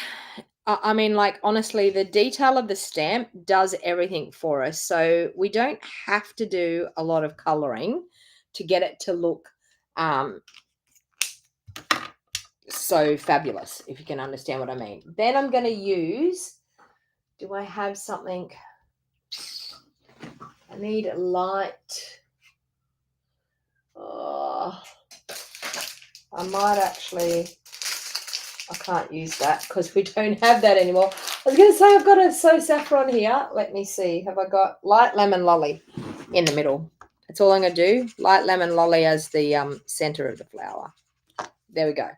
I mean, like, honestly, the detail of the stamp does everything for us. So we don't have to do a lot of coloring to get it to look so fabulous, if you can understand what I mean. Then I'm going to use, do I have something? I need a light. Oh, I might actually, I can't use that because we don't have that anymore. I was going to say I've got a So Saffron here. Let me see. Have I got light lemon lolly in the middle? That's all I'm going to do. Light lemon lolly as the center of the flower. There we go.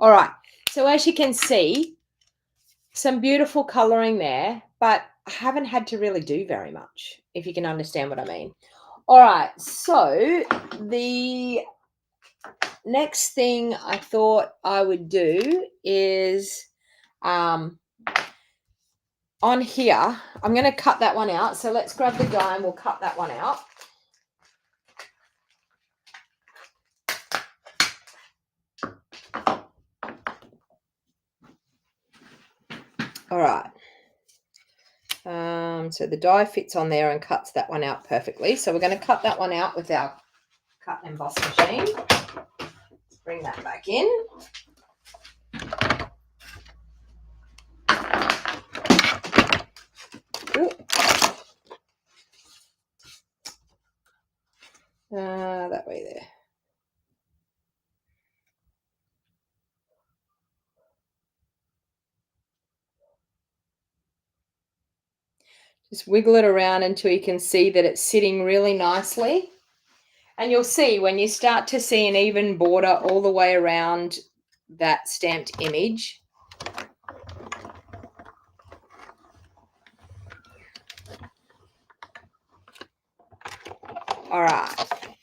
All right. So as you can see, some beautiful coloring there, but I haven't had to really do very much, if you can understand what I mean. All right. So the next thing I thought I would do is on here, I'm going to cut that one out. So let's grab the die and we'll cut that one out. All right. So the die fits on there and cuts that one out perfectly. So we're going to cut that one out with our cut and emboss machine. Let's bring that back in. That way there. Just wiggle it around until you can see that it's sitting really nicely. And you'll see when you start to see an even border all the way around that stamped image. All right,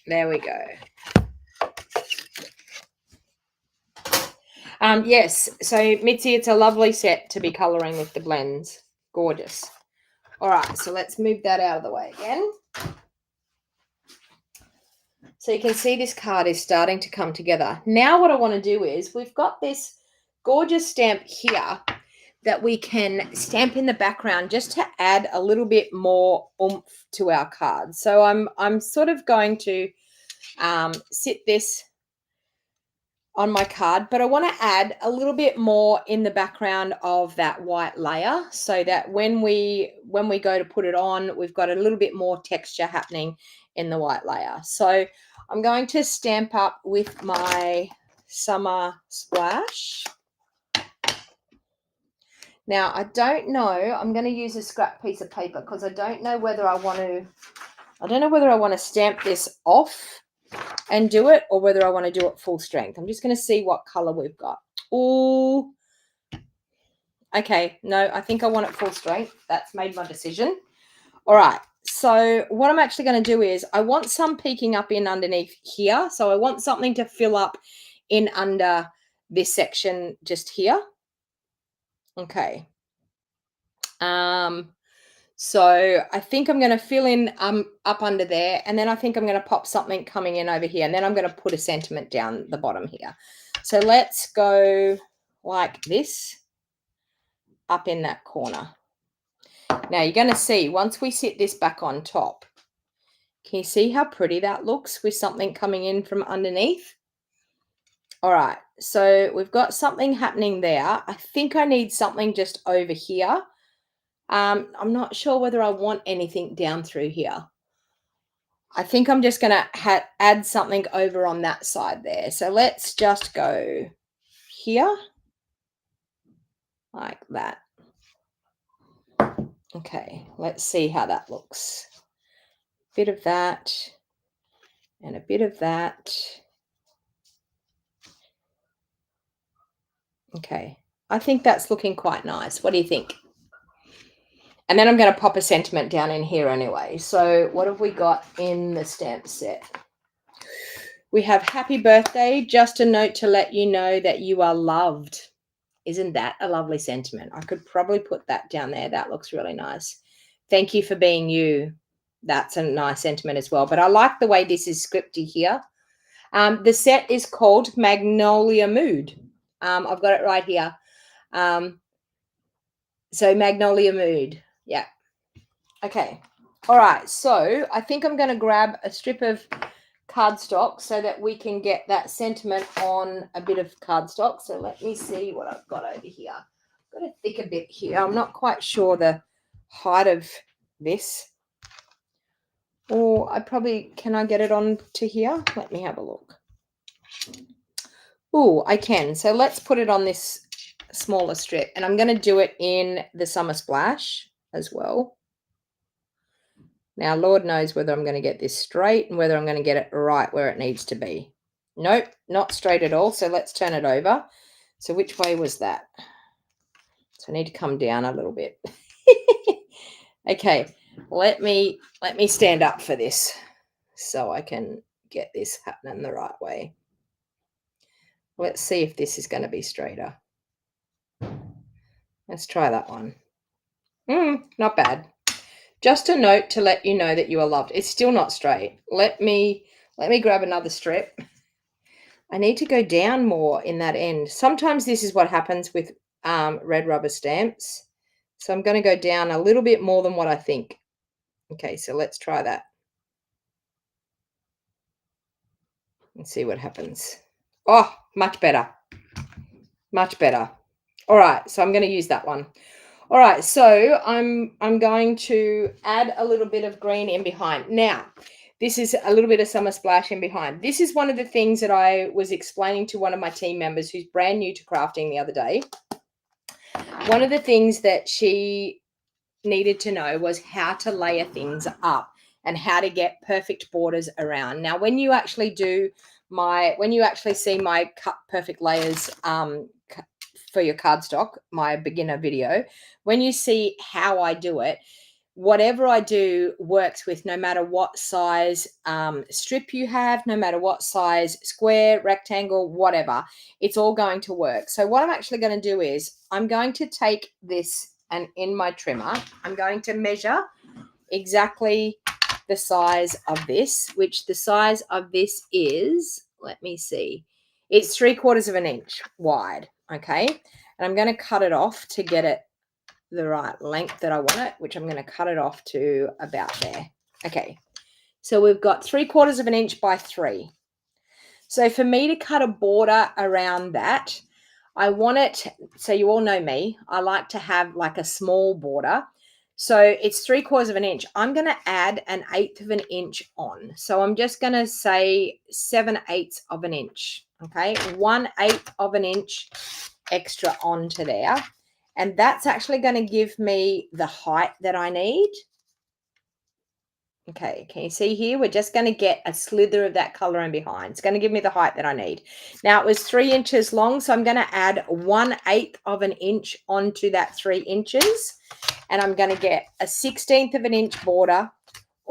there we go. Yes, so Mitzi, it's a lovely set to be colouring with the blends. Gorgeous. All right, so let's move that out of the way again. So you can see this card is starting to come together. Now what I want to do is, we've got this gorgeous stamp here. that we can stamp in the background just to add a little bit more oomph to our card. So I'm sort of going to sit this on my card, but I want to add a little bit more in the background of that white layer so that when we go to put it on, we've got a little bit more texture happening in the white layer. So I'm going to Stamp Up with my Summer Splash. Now, I don't know, I'm going to use a scrap piece of paper because I don't know whether I want to stamp this off and do it, or whether I want to do it full strength. I'm just going to see what color we've got. Oh, okay. No, I think I want it full strength. That's made my decision. All right. So what I'm actually going to do is I want some peeking up in underneath here. So I want something to fill up in under this section just here. Okay. So I think I'm going to fill in up under there, and then I think I'm going to pop something coming in over here, and then I'm going to put a sentiment down the bottom here. So let's go like this up in that corner. Now you're going to see once we sit this back on top, can you see how pretty that looks with something coming in from underneath? All right, so we've got something happening there. I think I need something just over here. I'm not sure whether I want anything down through here. I think I'm just going to add something over on that side there. So let's just go here like that. Okay, let's see how that looks. Bit of that and a bit of that. Okay, I think that's looking quite nice. What do you think? And then I'm going to pop a sentiment down in here anyway. So what have we got in the stamp set? We have happy birthday, just a note to let you know that you are loved. Isn't that a lovely sentiment? I could probably put that down there. That looks really nice. Thank you for being you. That's a nice sentiment as well. But I like the way this is scripty here. The set is called Magnolia Mood. I've got it right here. So Magnolia Mood. Yeah. Okay. All right. So I think I'm going to grab a strip of cardstock so that we can get that sentiment on a bit of cardstock. So let me see what I've got over here. I've got a thicker bit here. I'm not quite sure the height of this. Or can I get it on to here? Let me have a look. Oh, I can. So let's put it on this smaller strip, and I'm going to do it in the Summer Splash as well. Now, Lord knows whether I'm going to get this straight and whether I'm going to get it right where it needs to be. Nope, not straight at all. So let's turn it over. So which way was that? So I need to come down a little bit. Okay, let me stand up for this so I can get this happening the right way. Let's see if this is going to be straighter. Let's try that one. Not bad. Just a note to let you know that you are loved. It's still not straight. Let me grab another strip. I need to go down more in that end. Sometimes this is what happens with red rubber stamps. So I'm going to go down a little bit more than what I think. Okay, so let's try that. And see what happens. Oh, much better. Much better. All right, so I'm going to use that one. All right, so I'm going to add a little bit of green in behind. Now, this is a little bit of Summer Splash in behind. This is one of the things that I was explaining to one of my team members who's brand new to crafting the other day. One of the things that she needed to know was how to layer things up and how to get perfect borders around. Now, when you actually see my cut perfect layers for your cardstock, my beginner video, when you see how I do it, whatever I do works with no matter what size strip you have, no matter what size square, rectangle, whatever, it's all going to work. So what I'm actually going to do is I'm going to take this, and in my trimmer, I'm going to measure exactly the size of this, which the size of this is, let me see, it's 3/4 of an inch wide. Okay. And I'm going to cut it off to get it the right length that I want it, which I'm going to cut it off to about there. Okay. So we've got 3/4 of an inch by 3. So for me to cut a border around that, I want it, so you all know me, I like to have like a small border. So it's 3/4 of an inch. I'm going to add 1/8 of an inch on. So I'm just going to say 7/8 of an inch. Okay. 1/8 of an inch extra onto there. And that's actually going to give me the height that I need. Okay, can you see here? We're just going to get a slither of that color in behind. It's going to give me the height that I need. Now, it was 3 inches long, so I'm going to add 1/8 of an inch onto that 3 inches. And I'm going to get a 1/16 of an inch border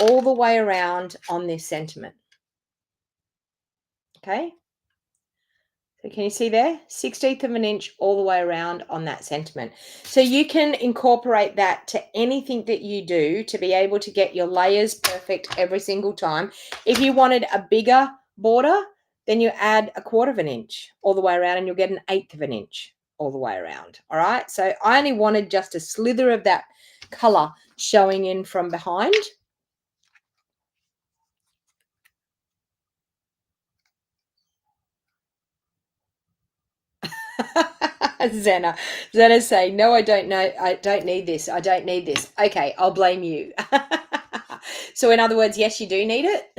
all the way around on this sentiment. Okay. So can you see there? 1/16 of an inch all the way around on that sentiment. So you can incorporate that to anything that you do to be able to get your layers perfect every single time. If you wanted a bigger border, then you add 1/4 of an inch all the way around and you'll get 1/8 of an inch all the way around. All right. So I only wanted just a slither of that color showing in from behind. Zena's saying, no, I don't know. I don't need this. I don't need this. Okay, I'll blame you. So in other words, yes, you do need it.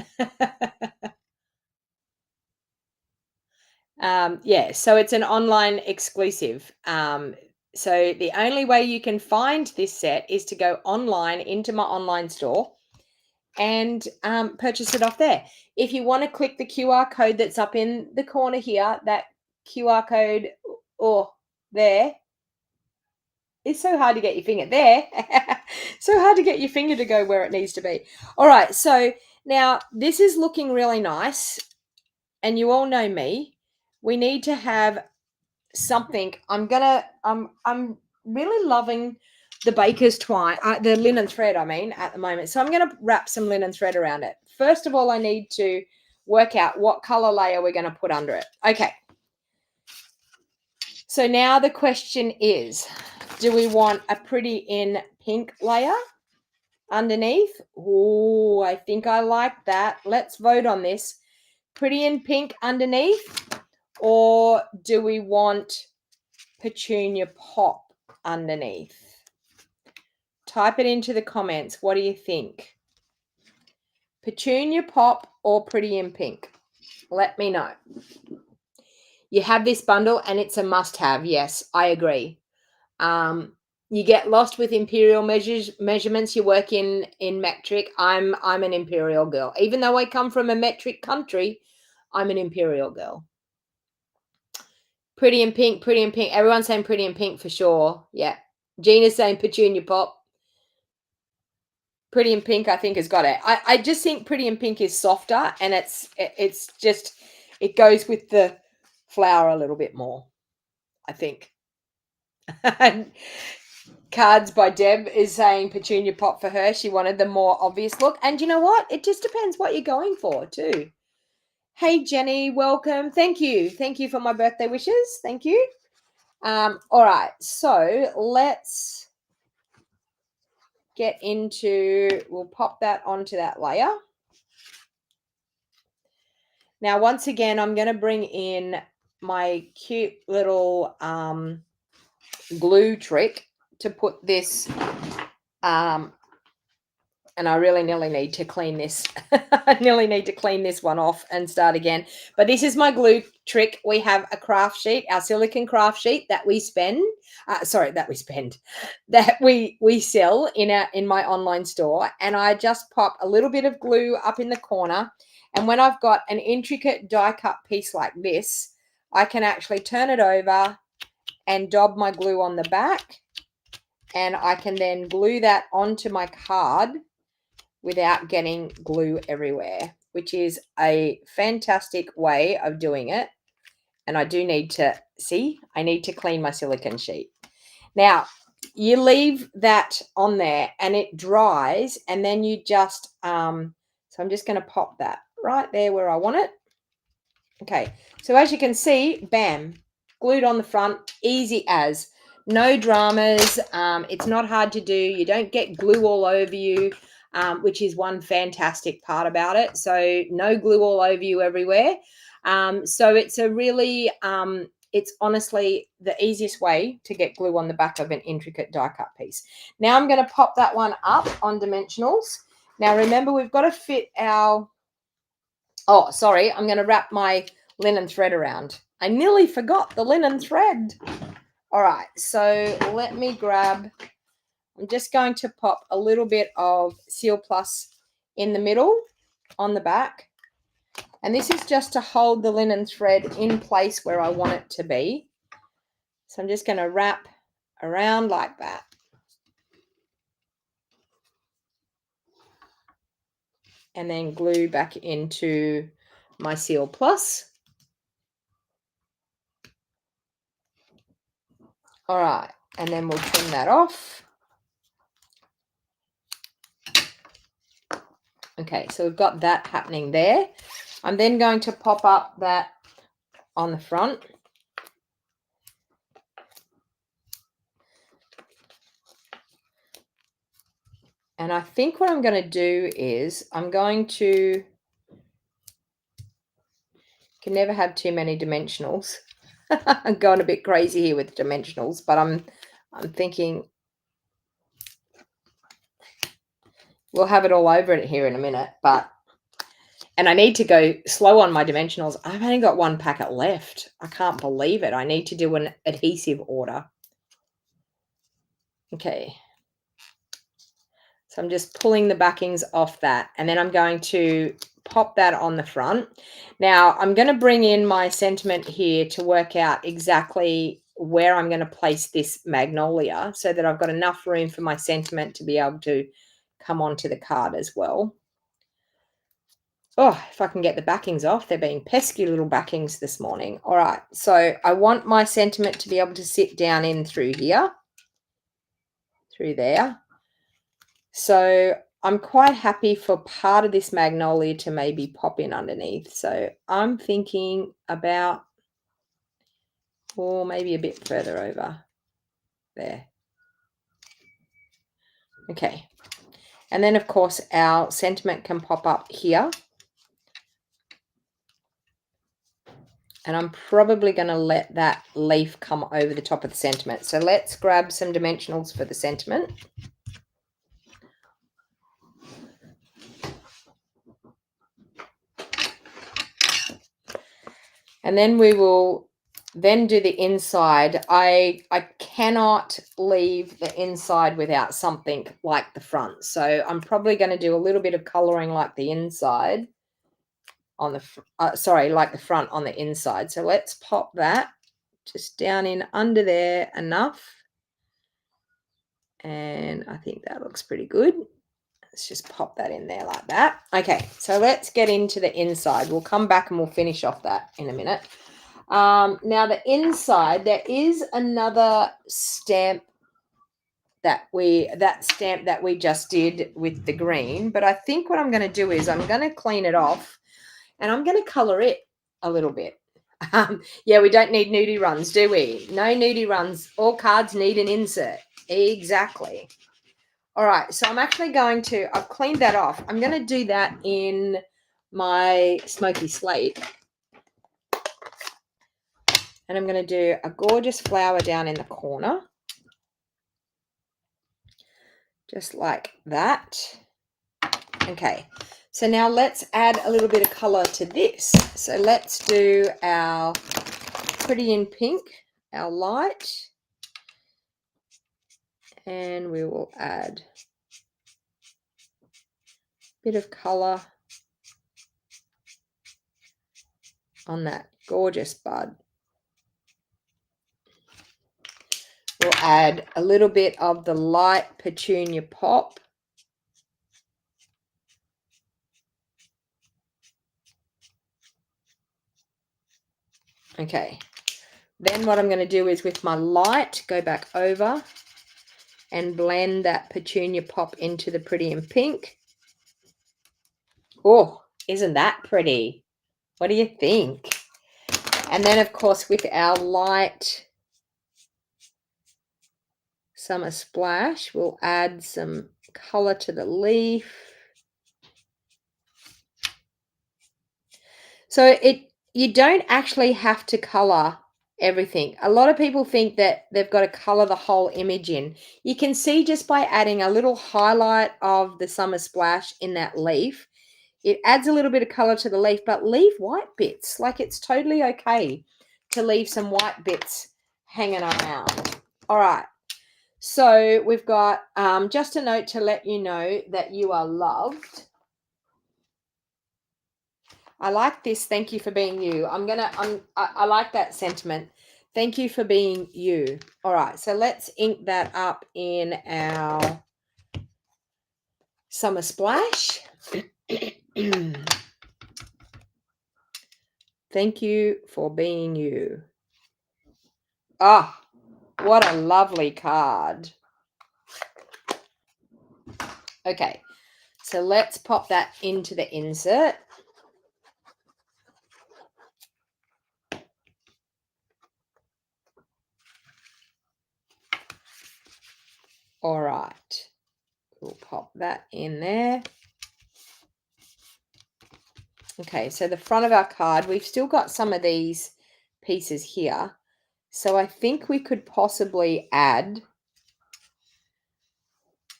Yeah, so it's an online exclusive. So the only way you can find this set is to go online into my online store and purchase it off there. If you want to click the QR code that's up in the corner here, that QR code or there, it's so hard to get your finger there. So hard to get your finger to go where it needs to be. All right, so now this is looking really nice, and you all know me. We need to have something. I'm really loving the baker's twine, the linen thread, I mean, at the moment. So I'm going to wrap some linen thread around it. First of all, I need to work out what color layer we're going to put under it. Okay. So now the question is, do we want a pretty in pink layer underneath? Oh, I think I like that. Let's vote on this. Pretty in pink underneath, or do we want petunia pop underneath? Type it into the comments. What do you think? Petunia pop or pretty in pink? Let me know. You have this bundle and it's a must-have. Yes, I agree. You get lost with imperial measurements. You work in metric. I'm an imperial girl. Even though I come from a metric country, I'm an imperial girl. Pretty in pink, pretty in pink. Everyone's saying pretty in pink for sure. Yeah. Gina's saying petunia pop. Pretty in pink, I think, has got it. I just think pretty in pink is softer, and it's just, it goes with the flower a little bit more, I think. Cards by Deb is saying petunia pop for her. She wanted the more obvious look. And you know what? It just depends what you're going for too. Hey, Jenny, welcome. Thank you. Thank you for my birthday wishes. Thank you. All right. So let's get into, we'll pop that onto that layer. Now, once again, I'm going to bring in my cute little glue trick to put this, and I really nearly need to clean this. I nearly need to clean this one off and start again. But this is my glue trick. We have a craft sheet, our silicone craft sheet that we that we sell in my online store. And I just pop a little bit of glue up in the corner. And when I've got an intricate die cut piece like this, I can actually turn it over and dab my glue on the back. And I can then glue that onto my card without getting glue everywhere, which is a fantastic way of doing it. And I do need to, I need to clean my silicone sheet. Now, you leave that on there and it dries, and then you just, so I'm just going to pop that right there where I want it. Okay, so as you can see, bam, glued on the front, easy as. No dramas. It's not hard to do. You don't get glue all over you, which is one fantastic part about it. So no glue all over you everywhere. So it's a really, it's honestly the easiest way to get glue on the back of an intricate die cut piece. Now I'm going to pop that one up on dimensionals. Now remember, we've got to fit our, oh, sorry, I'm going to wrap my linen thread around. I nearly forgot the linen thread. All right, so let me grab, I'm just going to pop a little bit of Seal Plus in the middle on the back. And this is just to hold the linen thread in place where I want it to be. So I'm just going to wrap around like that. And then glue back into my Seal Plus. All right, and then we'll trim that off. Okay, so we've got that happening there. I'm then going to pop up that on the front. And I think what I'm going to do is I'm going to, can never have too many dimensionals. I'm going a bit crazy here with dimensionals, but I'm thinking we'll have it all over it here in a minute, but, and I need to go slow on my dimensionals. I've only got one packet left. I can't believe it. I need to do an adhesive order. Okay. So I'm just pulling the backings off that, and then I'm going to pop that on the front. Now I'm going to bring in my sentiment here to work out exactly where I'm going to place this Magnolia so that I've got enough room for my sentiment to be able to come onto the card as well. Oh, if I can get the backings off. They're being pesky little backings this morning. All right, so I want my sentiment to be able to sit down in through here, through there. So I'm quite happy for part of this Magnolia to maybe pop in underneath. So I'm thinking about, or maybe a bit further over there. Okay. And then, of course, our sentiment can pop up here. And I'm probably going to let that leaf come over the top of the sentiment. So let's grab some dimensionals for the sentiment. And then we will then do the inside. I cannot leave the inside without something like the front. So I'm probably going to do a little bit of coloring like the inside on the, like the front on the inside. So let's pop that just down in under there enough. And I think that looks pretty good. Let's just pop that in there like that. Okay, so let's get into the inside. We'll come back and we'll finish off that in a minute. Now the inside, there is another stamp that we just did with the green, but I think what I'm going to do is I'm going to clean it off and I'm going to color it a little bit. Yeah, we don't need nudie runs, do we? No nudie runs. All cards need an insert. Exactly. All right, so I'm actually going to, I've cleaned that off. I'm going to do that in my smoky slate. And I'm going to do a gorgeous flower down in the corner. Just like that. Okay, so now let's add a little bit of color to this. So let's do our Pretty in Pink, our light. And we will add a bit of color on that gorgeous bud. We'll add a little bit of the light petunia pop. Okay, then what I'm going to do is with my light, go back over and blend that petunia pop into the Pretty in Pink. Oh, isn't that pretty? What do you think? And then, of course, with our light summer splash, we'll add some color to the leaf. So you don't actually have to color everything. A lot of people think that they've got to color the whole image in. You can see just by adding a little highlight of the summer splash in that leaf, it adds a little bit of color to the leaf, but leave white bits. Like, it's totally okay to leave some white bits hanging around. All right. So we've got just a note to let you know that you are loved. I like this. Thank you for being you. I like that sentiment. Thank you for being you. All right. So let's ink that up in our summer splash. Thank you for being you. Ah, what a lovely card. Okay. So let's pop that into the insert. All right. We'll pop that in there. Okay, so the front of our card, we've still got some of these pieces here. So I think we could possibly add,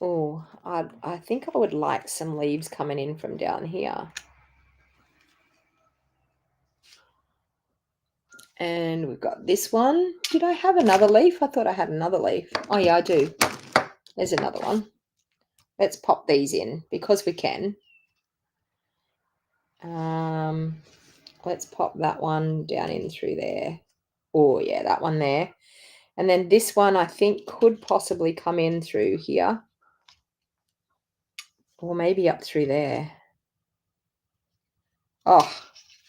I think I would like some leaves coming in from down here. And we've got this one. Did I have another leaf? I thought I had another leaf. Oh yeah, I do. There's another one. Let's pop these in because we can. Let's pop that one down in through there. Oh yeah, that one there. And then this one I think could possibly come in through here. Or maybe up through there. Oh,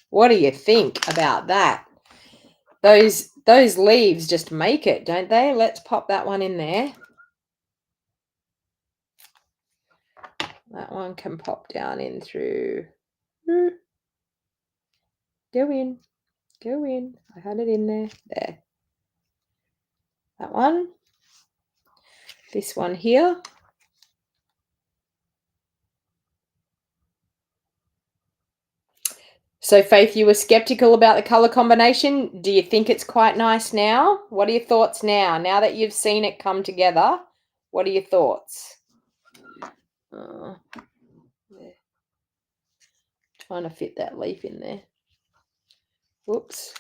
what do you think about that? Those leaves just make it, don't they? Let's pop that one in there. That one can pop down in through. Go in. Go in. I had it in there. There. That one. This one here. So, Faith, you were skeptical about the color combination. Do you think it's quite nice now? What are your thoughts now? Now that you've seen it come together, what are your thoughts? There. Trying to fit that leaf in there. Whoops.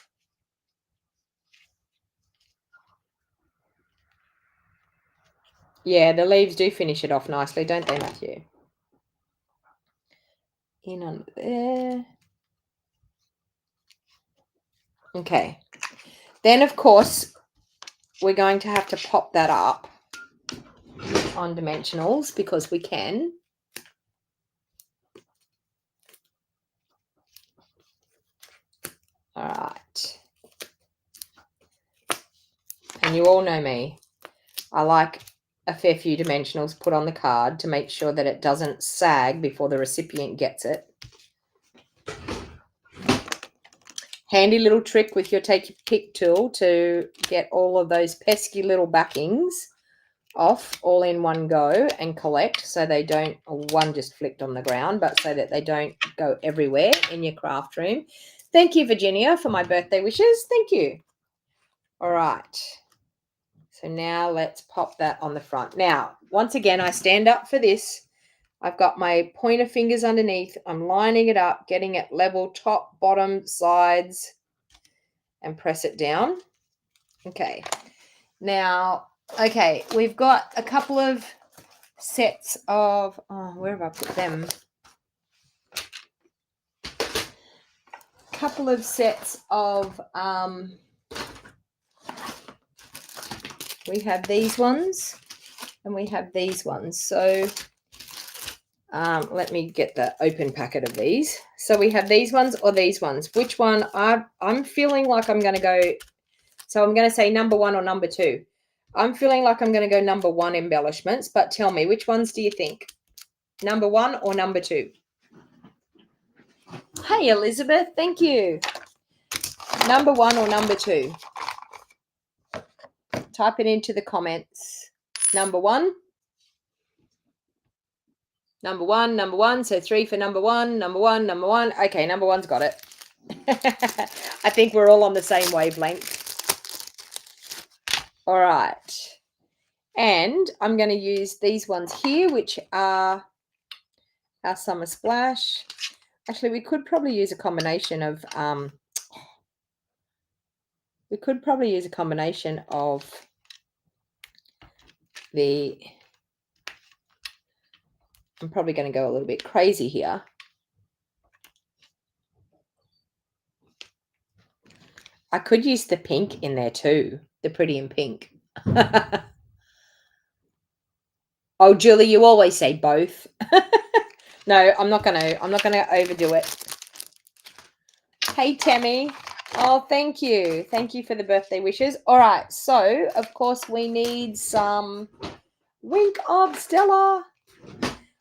Yeah, the leaves do finish it off nicely, don't they, Matthew? In under there. Okay. Then, of course, we're going to have to pop that up on dimensionals because we can. All right. And you all know me. I like a fair few dimensionals put on the card to make sure that it doesn't sag before the recipient gets it. Handy little trick with your take your pick tool to get all of those pesky little backings off all in one go and collect so they don't, one just flicked on the ground, but so that they don't go everywhere in your craft room. Thank you, Virginia, for my birthday wishes. Thank you. All right. So now let's pop that on the front. Now, once again, I stand up for this. I've got my pointer fingers underneath. I'm lining it up, getting it level, top, bottom, sides, and press it down. Okay. Now, okay, we've got a couple of sets of, where have I put them? Couple of sets of, we have these ones and we have these ones. So let me get the open packet of these. So we have these ones or these ones. Which one? I'm feeling like I'm going to go. So I'm going to say number 1 or number 2. I'm feeling like I'm going to go number 1 embellishments, but tell me, which ones do you think? Number 1 or number 2? Hey, Elizabeth. Thank you. Number 1 or number 2? Type it into the comments. Number 1. Number 1, number 1. So 3 for number 1, number 1, number 1. Okay, number 1's got it. I think we're all on the same wavelength. All right. And I'm going to use these ones here, which are our Summer Splash. Actually, we could probably use a combination of the, I'm probably going to go a little bit crazy here. I could use the pink in there too, the pretty in pink. Oh, Julie, you always say both. No, I'm not gonna overdo it. Hey, Tammy. Oh, thank you. Thank you for the birthday wishes. All right, so of course we need some Wink of Stella.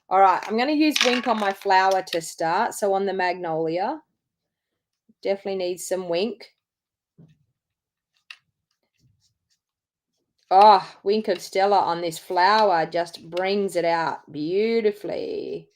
All right, I'm going to use Wink on my flower to start. So on the Magnolia, definitely need some Wink. Oh, Wink of Stella on this flower just brings it out beautifully.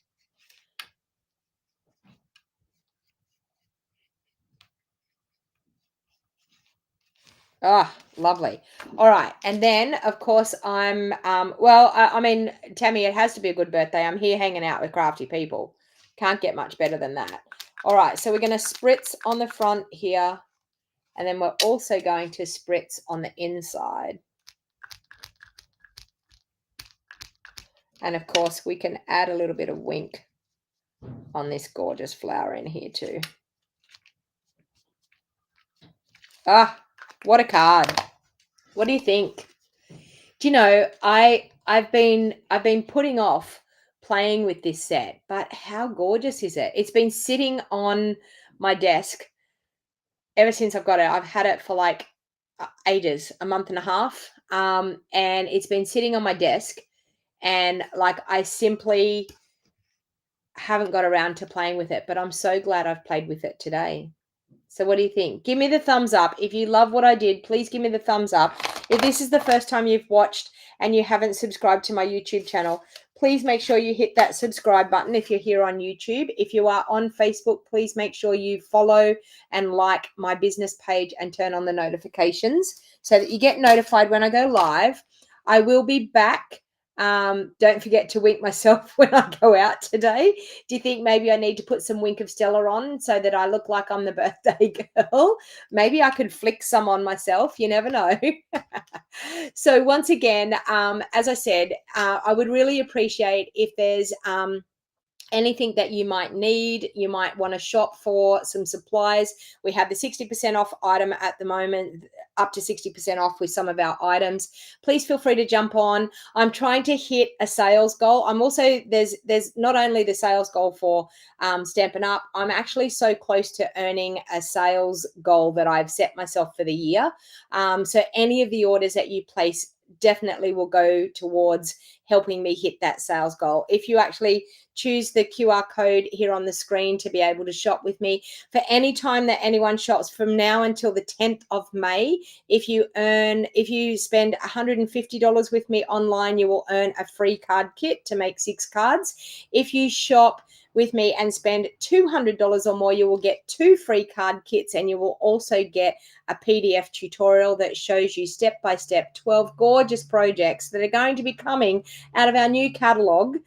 Ah, lovely. All right. And then, of course, I'm, I mean, Tammy, it has to be a good birthday. I'm here hanging out with crafty people. Can't get much better than that. All right. So we're going to spritz on the front here. And then we're also going to spritz on the inside. And of course, we can add a little bit of Wink on this gorgeous flower in here too. Ah, what a card. What do you think? Do you know, I've been putting off playing with this set, but how gorgeous is it? It's been sitting on my desk ever since I've got it. I've had it for like ages, a month and a half. And it's been sitting on my desk, and like I simply haven't got around to playing with it, but I'm so glad I've played with it today. So what do you think? Give me the thumbs up. If you love what I did, please give me the thumbs up. If this is the first time you've watched and you haven't subscribed to my YouTube channel, please make sure you hit that subscribe button if you're here on YouTube. If you are on Facebook, please make sure you follow and like my business page and turn on the notifications so that you get notified when I go live. I will be back. Don't forget to wink myself when I go out today. Do you think maybe I need to put some Wink of Stella on so that I look like I'm the birthday girl? Maybe I could flick some on myself. You never know. So once again, as I said, I would really appreciate if there's anything that you might need. You might want to shop for some supplies. We have the 60% off item at the moment, up to 60% off with some of our items. Please feel free to jump on. I'm trying to hit a sales goal. I'm also, there's not only the sales goal for Stampin' Up, I'm actually so close to earning a sales goal that I've set myself for the year. So any of the orders that you place definitely will go towards helping me hit that sales goal. If you actually choose the QR code here on the screen to be able to shop with me for any time that anyone shops from now until the 10th of May, if you spend $150 with me online, you will earn a free card kit to make 6 cards. If you shop with me and spend $200 or more, you will get 2 free card kits, and you will also get a PDF tutorial that shows you step by step 12 gorgeous projects that are going to be coming out of our new catalog.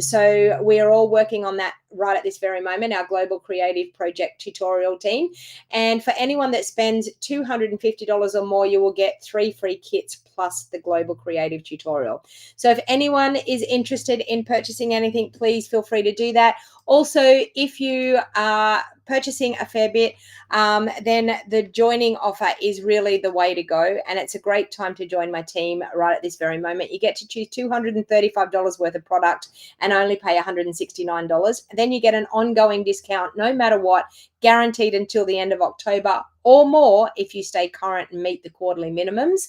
So we are all working on that right at this very moment, our global creative project tutorial team. And for anyone that spends $250 or more, you will get 3 free kits plus the global creative tutorial. So if anyone is interested in purchasing anything, please feel free to do that. Also, if you are purchasing a fair bit, then the joining offer is really the way to go. And it's a great time to join my team right at this very moment. You get to choose $235 worth of product and only pay $169. Then you get an ongoing discount no matter what, guaranteed until the end of October or more if you stay current and meet the quarterly minimums.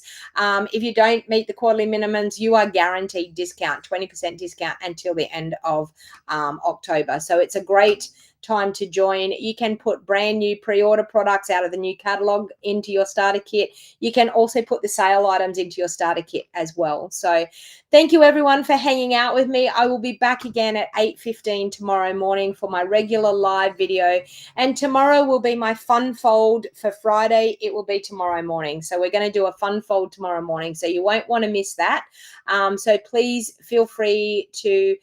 If you don't meet the quarterly minimums, you are guaranteed discount, 20% discount until the end of October. So it's a great time to join. You can put brand new pre-order products out of the new catalog into your starter kit. You can also put the sale items into your starter kit as well. So thank you everyone for hanging out with me. I will be back again at 8:15 tomorrow morning for my regular live video. And tomorrow will be my fun fold for Friday. It will be tomorrow morning. So we're going to do a fun fold tomorrow morning. So you won't want to miss that. So please feel free to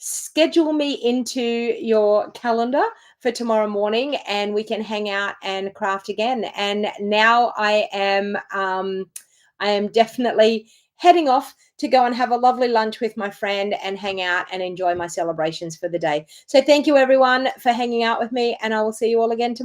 schedule me into your calendar for tomorrow morning, and we can hang out and craft again. And now I am definitely heading off to go and have a lovely lunch with my friend and hang out and enjoy my celebrations for the day. So thank you everyone for hanging out with me, and I will see you all again tomorrow.